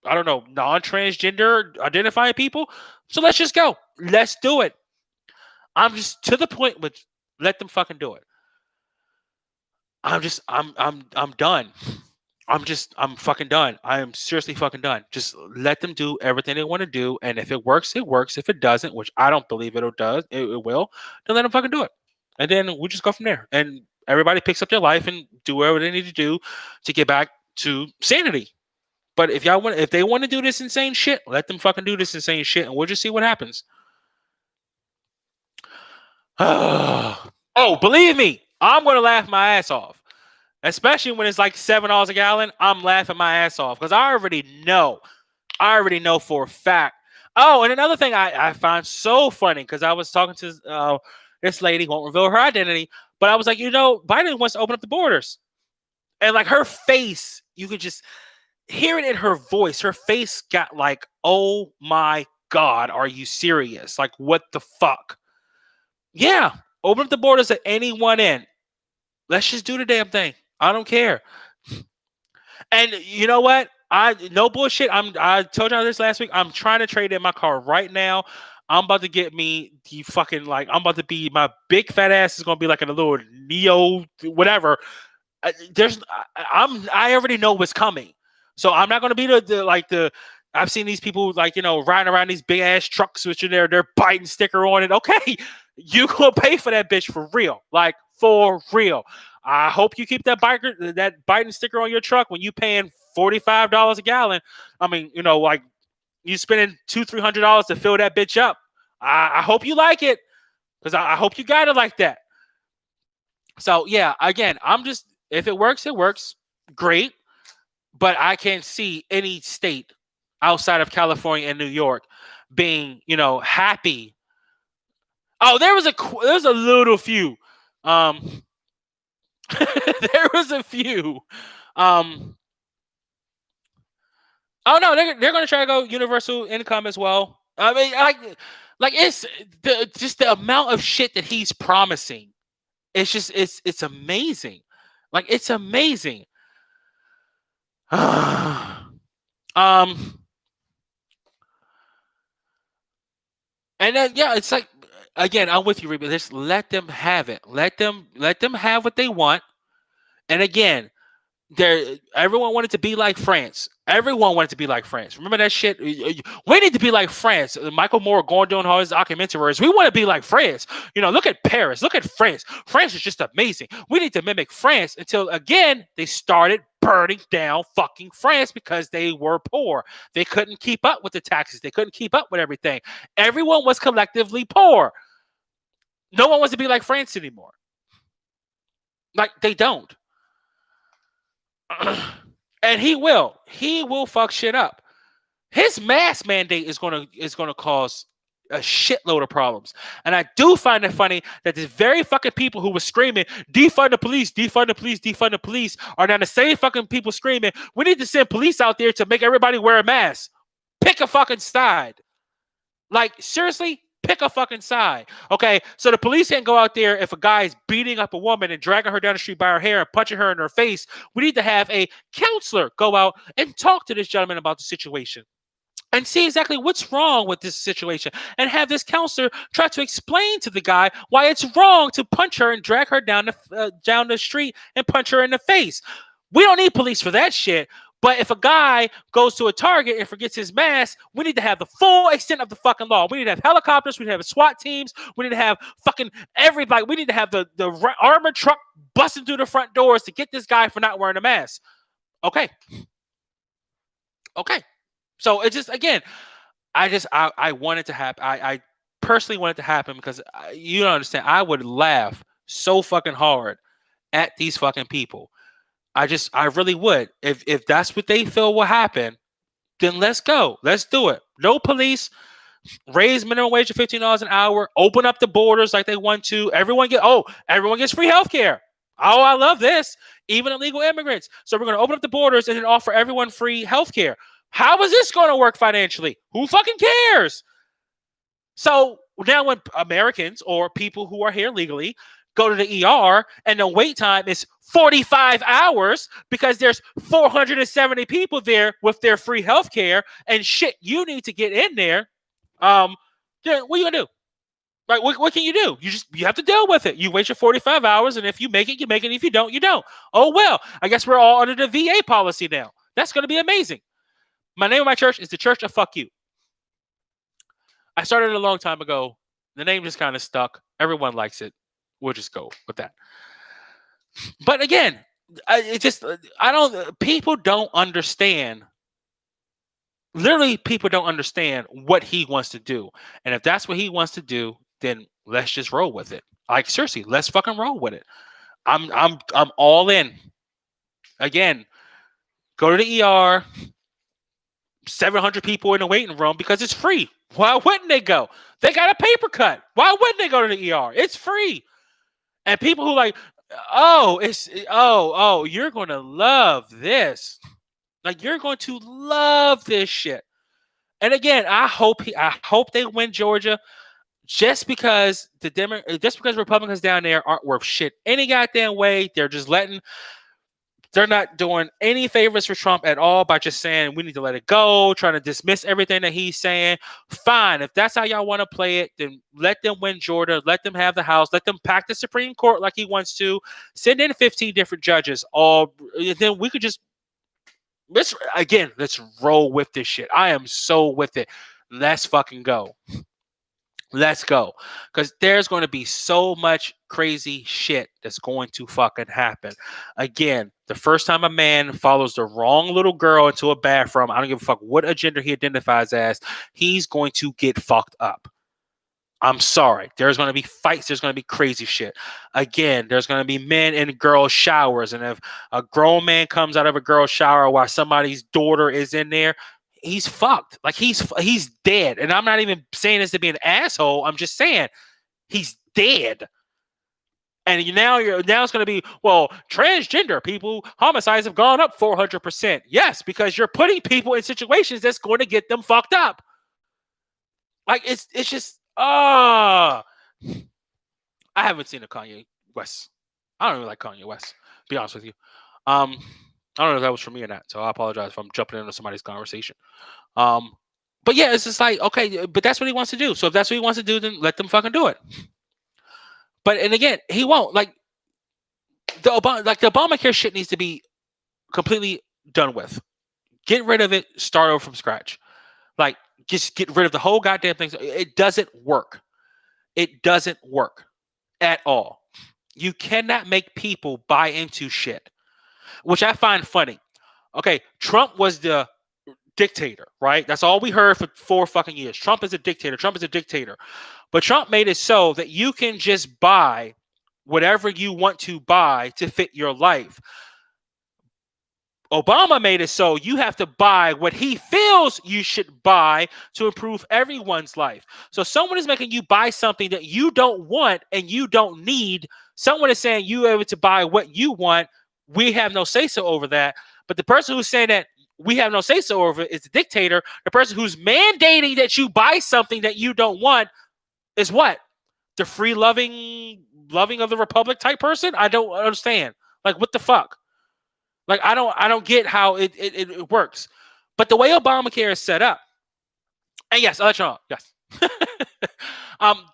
I don't know, non-transgender identifying people. So let's just go. Let's do it. I'm just to the point with let them fucking do it. I'm done. I'm fucking done. I am seriously fucking done. Just let them do everything they want to do. And if it works, it works. If it doesn't, which I don't believe it will, then let them fucking do it. And then we just go from there. And everybody picks up their life and do whatever they need to do to get back to sanity. But if they want to do this insane shit, let them fucking do this insane shit, and we'll just see what happens. Oh, believe me, I'm gonna laugh my ass off, especially when it's like $7 a gallon. I'm laughing my ass off because I already know for a fact. Oh, and another thing I find so funny because I was talking to this lady, won't reveal her identity, but I was like, Biden wants to open up the borders, and like her face, you could just hear it in her voice. Her face got like, oh my God, are you serious? Like, what the fuck? Yeah, open up the borders at anyone in. Let's just do the damn thing. I don't care. And you know what? No bullshit. I told y'all this last week. I'm trying to trade in my car right now. I'm about to get me the fucking I'm about to be my big fat ass is gonna be like in a little Neo whatever. I already know what's coming. So I'm not going to be the I've seen these people riding around these big ass trucks with their Biden sticker on it. Okay, you gonna pay for that bitch for real, like for real. I hope you keep that Biden sticker on your truck when you paying $45 a gallon. I mean, you spending $200-$300 to fill that bitch up. I hope you like it because I hope you got it like that. So yeah, again, if it works, it works. Great. But I can't see any state outside of California and New York being, happy. Oh, there was a little few. There was a few. Oh no, they're going to try to go universal income as well. I mean, like it's just the amount of shit that he's promising. It's just it's amazing. Like it's amazing. And then it's like, again, I'm with you, Reba. Just let them have it. Let them have what they want. And again, everyone wanted to be like France. Everyone wanted to be like France. Remember that shit? We need to be like France. Michael Moore going doing all his documentaries. We want to be like France. Look at Paris. Look at France. France is just amazing. We need to mimic France until, again, they started burning down fucking France because they were poor. They couldn't keep up with the taxes. They couldn't keep up with everything. Everyone was collectively poor. No one wants to be like France anymore. Like, they don't. And he will fuck shit up. His mask mandate is gonna cause a shitload of problems. And I do find it funny that the very fucking people who were screaming, defund the police, defund the police, defund the police, are now the same fucking people screaming, we need to send police out there to make everybody wear a mask. Pick a fucking side. Like, seriously? Pick a fucking side. Okay, so the police can't go out there if a guy is beating up a woman and dragging her down the street by her hair and punching her in her face. We need to have a counselor go out and talk to this gentleman about the situation and see exactly what's wrong with this situation, and have this counselor try to explain to the guy why it's wrong to punch her and drag her down the street and punch her in the face. We don't need police for that shit. But if a guy goes to a Target and forgets his mask, we need to have the full extent of the fucking law. We need to have helicopters. We need to have SWAT teams. We need to have fucking everybody. We need to have the armored truck busting through the front doors to get this guy for not wearing a mask. Okay. Okay. So it's just, again, I want it to happen. I personally want it to happen because you don't understand. I would laugh so fucking hard at these fucking people. I really would. If that's what they feel will happen, then let's go. Let's do it. No police. Raise minimum wage to $15 an hour. Open up the borders like they want to. Everyone gets free healthcare. Oh, I love this. Even illegal immigrants. So we're going to open up the borders and then offer everyone free healthcare. How is this going to work financially? Who fucking cares? So now when Americans or people who are here legally go to the ER and the wait time is 45 hours because there's 470 people there with their free healthcare and shit, you need to get in there. Then what are you gonna do? Like, what can you do? You have to deal with it. You wait your 45 hours, and if you make it, you make it. If you don't, you don't. Oh well, I guess we're all under the VA policy now. That's gonna be amazing. My name of my church is the Church of Fuck You. I started it a long time ago. The name just kind of stuck. Everyone likes it. We'll just go with that. But again, people don't understand. Literally, people don't understand what he wants to do. And if that's what he wants to do, then let's just roll with it. Like, seriously, let's fucking roll with it. I'm all in. Again, go to the ER. 700 people in the waiting room because it's free. Why wouldn't they go? They got a paper cut. Why wouldn't they go to the ER? It's free. And people who like, you're going to love this. Like, you're going to love this shit. And again, I hope they win Georgia just because Republicans down there aren't worth shit any goddamn way. They're not doing any favors for Trump at all by just saying we need to let it go, trying to dismiss everything that he's saying. Fine. If that's how y'all want to play it, then let them win Georgia. Let them have the House. Let them pack the Supreme Court like he wants to. Send in 15 different judges. Then we could just let's roll with this shit. I am so with it. Let's fucking go. Let's go. Because there's going to be so much crazy shit that's going to fucking happen. Again, the first time a man follows the wrong little girl into a bathroom, I don't give a fuck what gender he identifies as, he's going to get fucked up. I'm sorry. There's going to be fights. There's going to be crazy shit. Again, there's going to be men in girls' showers. And if a grown man comes out of a girl's shower while somebody's daughter is in there, he's fucked. Like, he's dead. And I'm not even saying this to be an asshole. I'm just saying he's dead. And now it's going to be, well, transgender people, homicides have gone up 400%. Yes, because you're putting people in situations that's going to get them fucked up. Like, it's just, I haven't seen a Kanye West. I don't really like Kanye West, to be honest with you. I don't know if that was for me or not, so I apologize if I'm jumping into somebody's conversation. But yeah, it's just like, okay, but that's what he wants to do. So if that's what he wants to do, then let them fucking do it. And again, he won't. Like, the Obamacare shit needs to be completely done with. Get rid of it. Start over from scratch. Like, just get rid of the whole goddamn thing. It doesn't work. It doesn't work at all. You cannot make people buy into shit, which I find funny. Okay, Trump was the dictator, right? That's all we heard for 4 fucking years. Trump is a dictator. Trump is a dictator. But Trump made it so that you can just buy whatever you want to buy to fit your life. Obama made it so you have to buy what he feels you should buy to improve everyone's life. So someone is making you buy something that you don't want and you don't need. Someone is saying you're able to buy what you want. We have no say-so over that. But the person who's saying that we have no say-so over it is the dictator. The person who's mandating that you buy something that you don't want is what? The free loving of the republic type person? I don't understand. Like, what the fuck? Like, I don't get how it works. But the way Obamacare is set up, and yes, I'll let you know. Yes.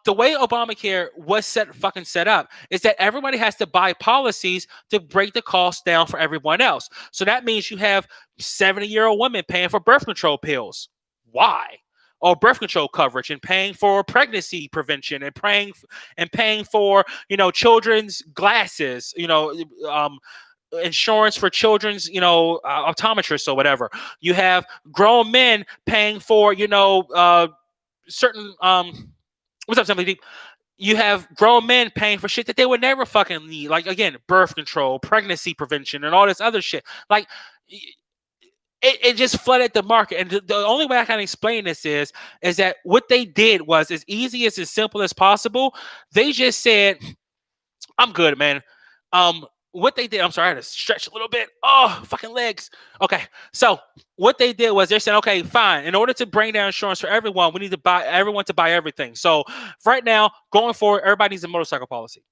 The way Obamacare was set up is that everybody has to buy policies to break the cost down for everyone else. So that means you have 70-year-old women paying for birth control pills. Why? Or birth control coverage, and paying for pregnancy prevention, and paying for, children's glasses, insurance for children's, optometrists or whatever. You have grown men paying for, certain what's up, somebody? You have grown men paying for shit that they would never fucking need, like, again, birth control, pregnancy prevention, and all this other shit. Like, it just flooded the market. And the only way I can explain this is that what they did was as easy as simple as possible. They just said, I'm good, man. What they did, I'm sorry, I had to stretch a little bit. Oh, fucking legs. Okay, so what they did was they said, okay, fine. In order to bring down insurance for everyone, we need to buy everyone to buy everything. So right now, going forward, everybody needs a motorcycle policy.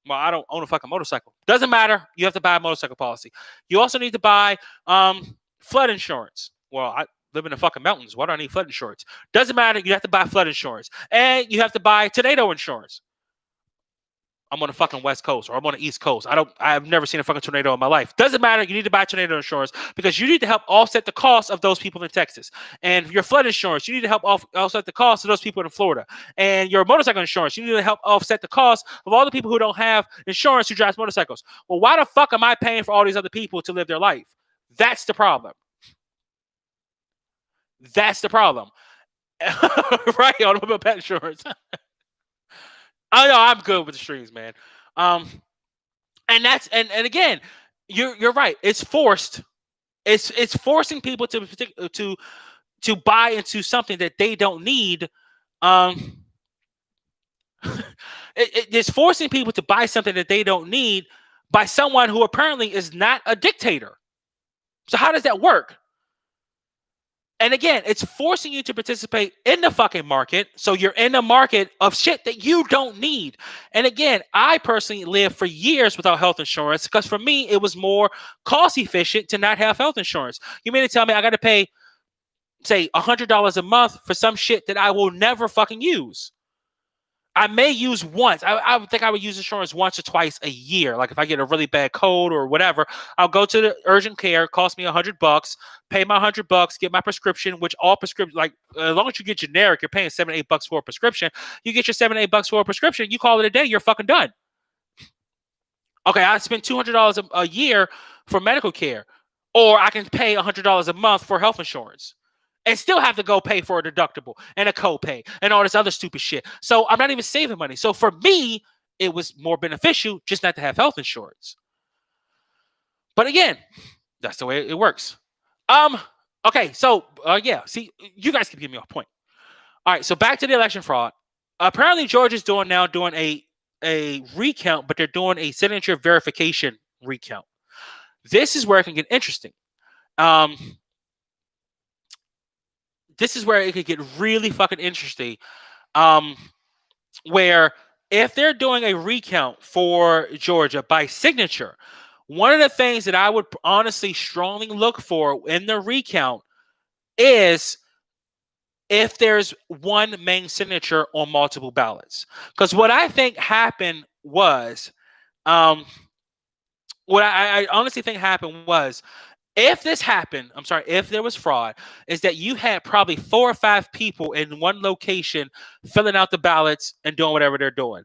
Well, I don't own a fucking motorcycle. Doesn't matter. You have to buy a motorcycle policy. You also need to buy flood insurance. Well, I live in the fucking mountains. Why do I need flood insurance? Doesn't matter. You have to buy flood insurance. And you have to buy tornado insurance. I'm on the fucking West Coast or I'm on the East Coast. I've never seen a fucking tornado in my life. Doesn't matter. You need to buy tornado insurance because you need to help offset the cost of those people in Texas. And your flood insurance, you need to help offset the cost of those people in Florida. And your motorcycle insurance, you need to help offset the cost of all the people who don't have insurance who drives motorcycles. Well, why the fuck am I paying for all these other people to live their life? That's the problem. That's the problem. Right? Automobile pet insurance. I know I'm good with the streams, man. And that's and again, you're right. It's forced. It's forcing people to buy into something that they don't need. It's forcing people to buy something that they don't need by someone who apparently is not a dictator. So how does that work? And again, it's forcing you to participate in the fucking market. So you're in the market of shit that you don't need. And again, I personally lived for years without health insurance because for me, it was more cost efficient to not have health insurance. You mean to tell me I got to pay, say, $100 a month for some shit that I will never fucking use? I may use once. I would think I would use insurance once or twice a year. Like if I get a really bad cold or whatever, I'll go to the urgent care. It costs me $100. Pay my $100. Get my prescription. Which all prescription, like as long as you get generic, you're paying $7, $8 for a prescription. You get your $7, $8 for a prescription. You call it a day. You're fucking done. Okay, I spend $200 a year for medical care, or I can pay $100 a month for health insurance. And still have to go pay for a deductible and a copay and all this other stupid shit. So I'm not even saving money. So for me, it was more beneficial just not to have health insurance. But again, that's the way it works. Okay, so yeah, see, you guys can give me a point. All right, so back to the election fraud. Apparently, Georgia's doing a recount, but they're doing a signature verification recount. This is where it can get interesting. This is where it could get really fucking interesting. Where if they're doing a recount for Georgia by signature, one of the things that I would honestly strongly look for in the recount is if there's one main signature on multiple ballots. Because what I think happened was, what I honestly think happened was, if this happened, I'm sorry, if there was fraud, is that you had probably 4 or 5 people in one location filling out the ballots and doing whatever they're doing.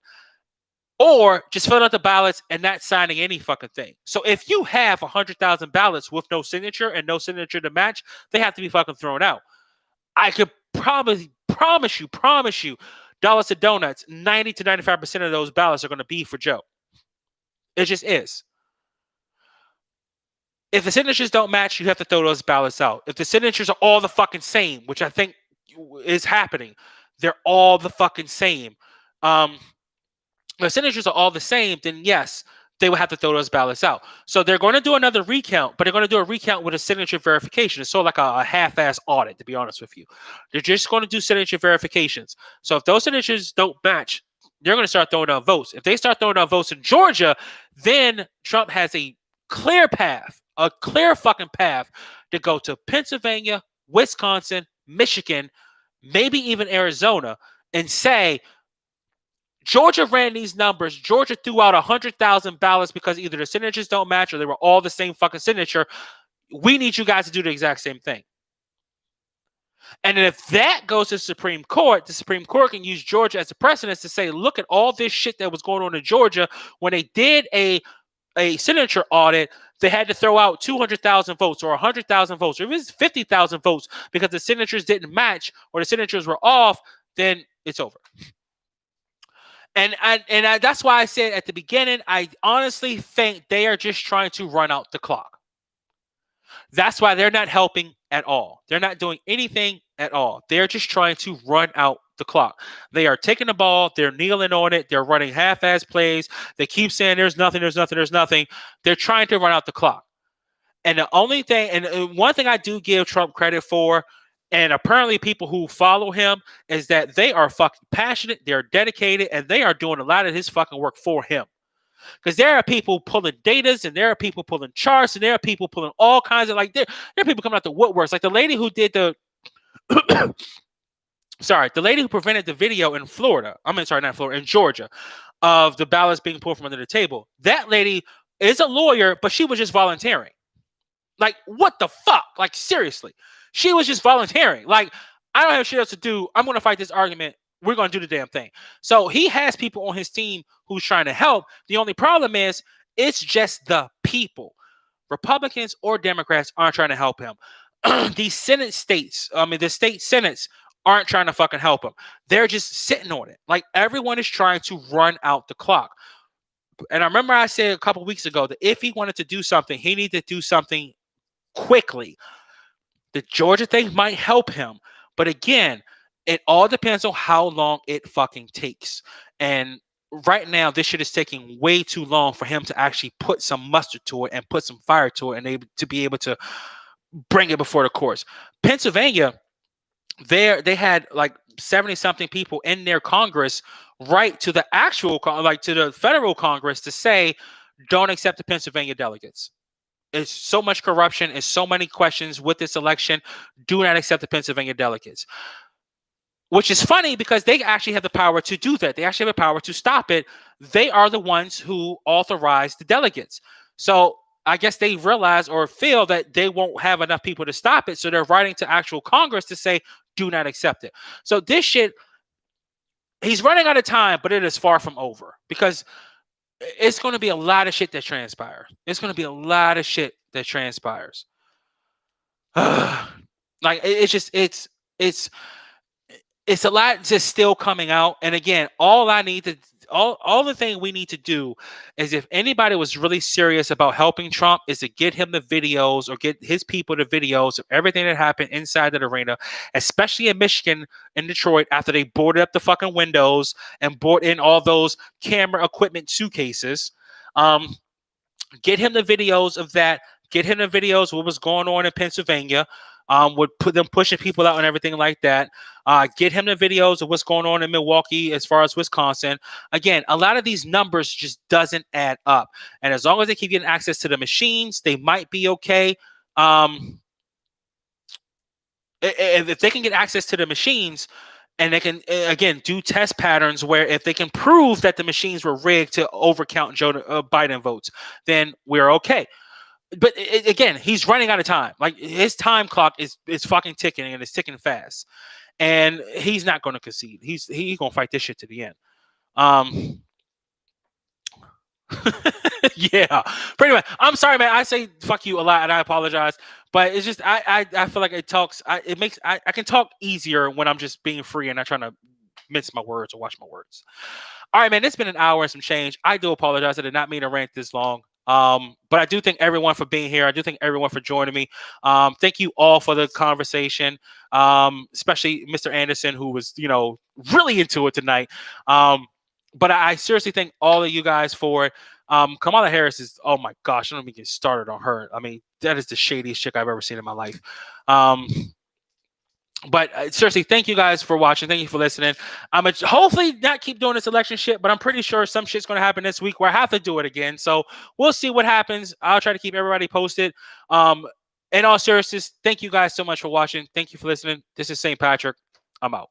Or just filling out the ballots and not signing any fucking thing. So if you have 100,000 ballots with no signature and no signature to match, they have to be fucking thrown out. I could probably promise you, dollars to donuts, 90 to 95% of those ballots are going to be for Joe. It just is. If the signatures don't match, you have to throw those ballots out. If the signatures are all the fucking same, which I think is happening, they're all the fucking same. If the signatures are all the same, then yes, they will have to throw those ballots out. So they're going to do another recount, but they're going to do a recount with a signature verification. It's sort of like a half-ass audit, to be honest with you. They're just going to do signature verifications. So if those signatures don't match, they're going to start throwing out votes. If they start throwing out votes in Georgia, then Trump has a clear fucking path to go to Pennsylvania, Wisconsin, Michigan, maybe even Arizona, and say, Georgia ran these numbers. Georgia threw out 100,000 ballots because either the signatures don't match or they were all the same fucking signature. We need you guys to do the exact same thing. And if that goes to the Supreme Court can use Georgia as a precedent to say, look at all this shit that was going on in Georgia when they did a signature audit. they had to throw out 200,000 votes or 100,000 votes, or if it's 50,000 votes because the signatures didn't match or the signatures were off, then it's over. And that's why I said at the beginning, I honestly think they are just trying to run out the clock. That's why they're not helping at all. They're not doing anything at all. They're just trying to run out the clock. They are taking the ball. They're kneeling on it. They're running half-ass plays. They keep saying there's nothing, there's nothing, there's nothing. They're trying to run out the clock. And the only thing, and one thing I do give Trump credit for, and apparently people who follow him, is that they are fucking passionate, they're dedicated, and they are doing a lot of his fucking work for him. Because there are people pulling datas, and there are people pulling charts, and there are people pulling all kinds of, like, there are people coming out the woodworks. Like the lady who did the the lady who prevented the video in Florida. Not Florida, in Georgia, of the ballots being pulled from under the table. That lady is a lawyer, but she was just volunteering. Like, what the fuck? Like, seriously. She was just volunteering. Like, I don't have shit else to do. I'm going to fight this argument. We're going to do the damn thing. So he has people on his team who's trying to help. The only problem is it's just the people. Republicans or Democrats aren't trying to help him. The Senate states, the state senates aren't trying to fucking help him. They're just sitting on it. Like, everyone is trying to run out the clock. And I remember I said a couple weeks ago that if he wanted to do something, he needed to do something quickly. The Georgia thing might help him, but again, it all depends on how long it fucking takes. And right now, this shit is taking way too long for him to actually put some mustard to it and put some fire to it and to be able to bring it before the courts. Pennsylvania, they had like 70-something people in their Congress write to the actual, to the federal Congress to say, don't accept the Pennsylvania delegates. It's so much corruption and so many questions with this election. Do not accept the Pennsylvania delegates. Which is funny because they actually have the power to do that. They actually have the power to stop it. They are the ones who authorize the delegates. So I guess they realize or feel that they won't have enough people to stop it. So they're writing to actual Congress to say, do not accept it. So this shit, he's running out of time, but it is far from over because it's going to be a lot of shit that transpires. It's going to be a lot of shit that transpires. Like, it's a lot just still coming out. And again, all the thing we need to do is, if anybody was really serious about helping Trump, is to get him the videos or get his people the videos of everything that happened inside that arena, especially in Michigan and Detroit, after they boarded up the fucking windows and brought in all those camera equipment suitcases. Get him the videos of that. Get him the videos of what was going on in Pennsylvania. Would put them pushing people out and everything like that. Get him the videos of what's going on in Milwaukee as far as Wisconsin. Again, a lot of these numbers just doesn't add up. And as long as they keep getting access to the machines, they might be okay. If they can get access to the machines and they can, again, do test patterns where if they can prove that the machines were rigged to overcount Biden votes, then we're okay. But again, he's running out of time. Like, his time clock is fucking ticking, and it's ticking fast. And he's not going to concede. He's going to fight this shit to the end. Yeah, pretty much. I'm sorry, man. I say fuck you a lot, and I apologize. But it's just I feel like I can talk easier when I'm just being free and not trying to mince my words or watch my words. All right, man. It's been an hour and some change. I do apologize. I did not mean to rant this long. But I do thank everyone for being here. I do thank everyone for joining me. Thank you all for the conversation. Especially Mr. Anderson, who was, really into it tonight. But I seriously thank all of you guys for it. Kamala Harris is, oh my gosh, I don't even get started on her. I mean, that is the shadiest chick I've ever seen in my life. But seriously, thank you guys for watching. Thank you for listening. I'm going to hopefully not keep doing this election shit, but I'm pretty sure some shit's going to happen this week where I have to do it again. So we'll see what happens. I'll try to keep everybody posted. In all seriousness, thank you guys so much for watching. Thank you for listening. This is St. Patrick. I'm out.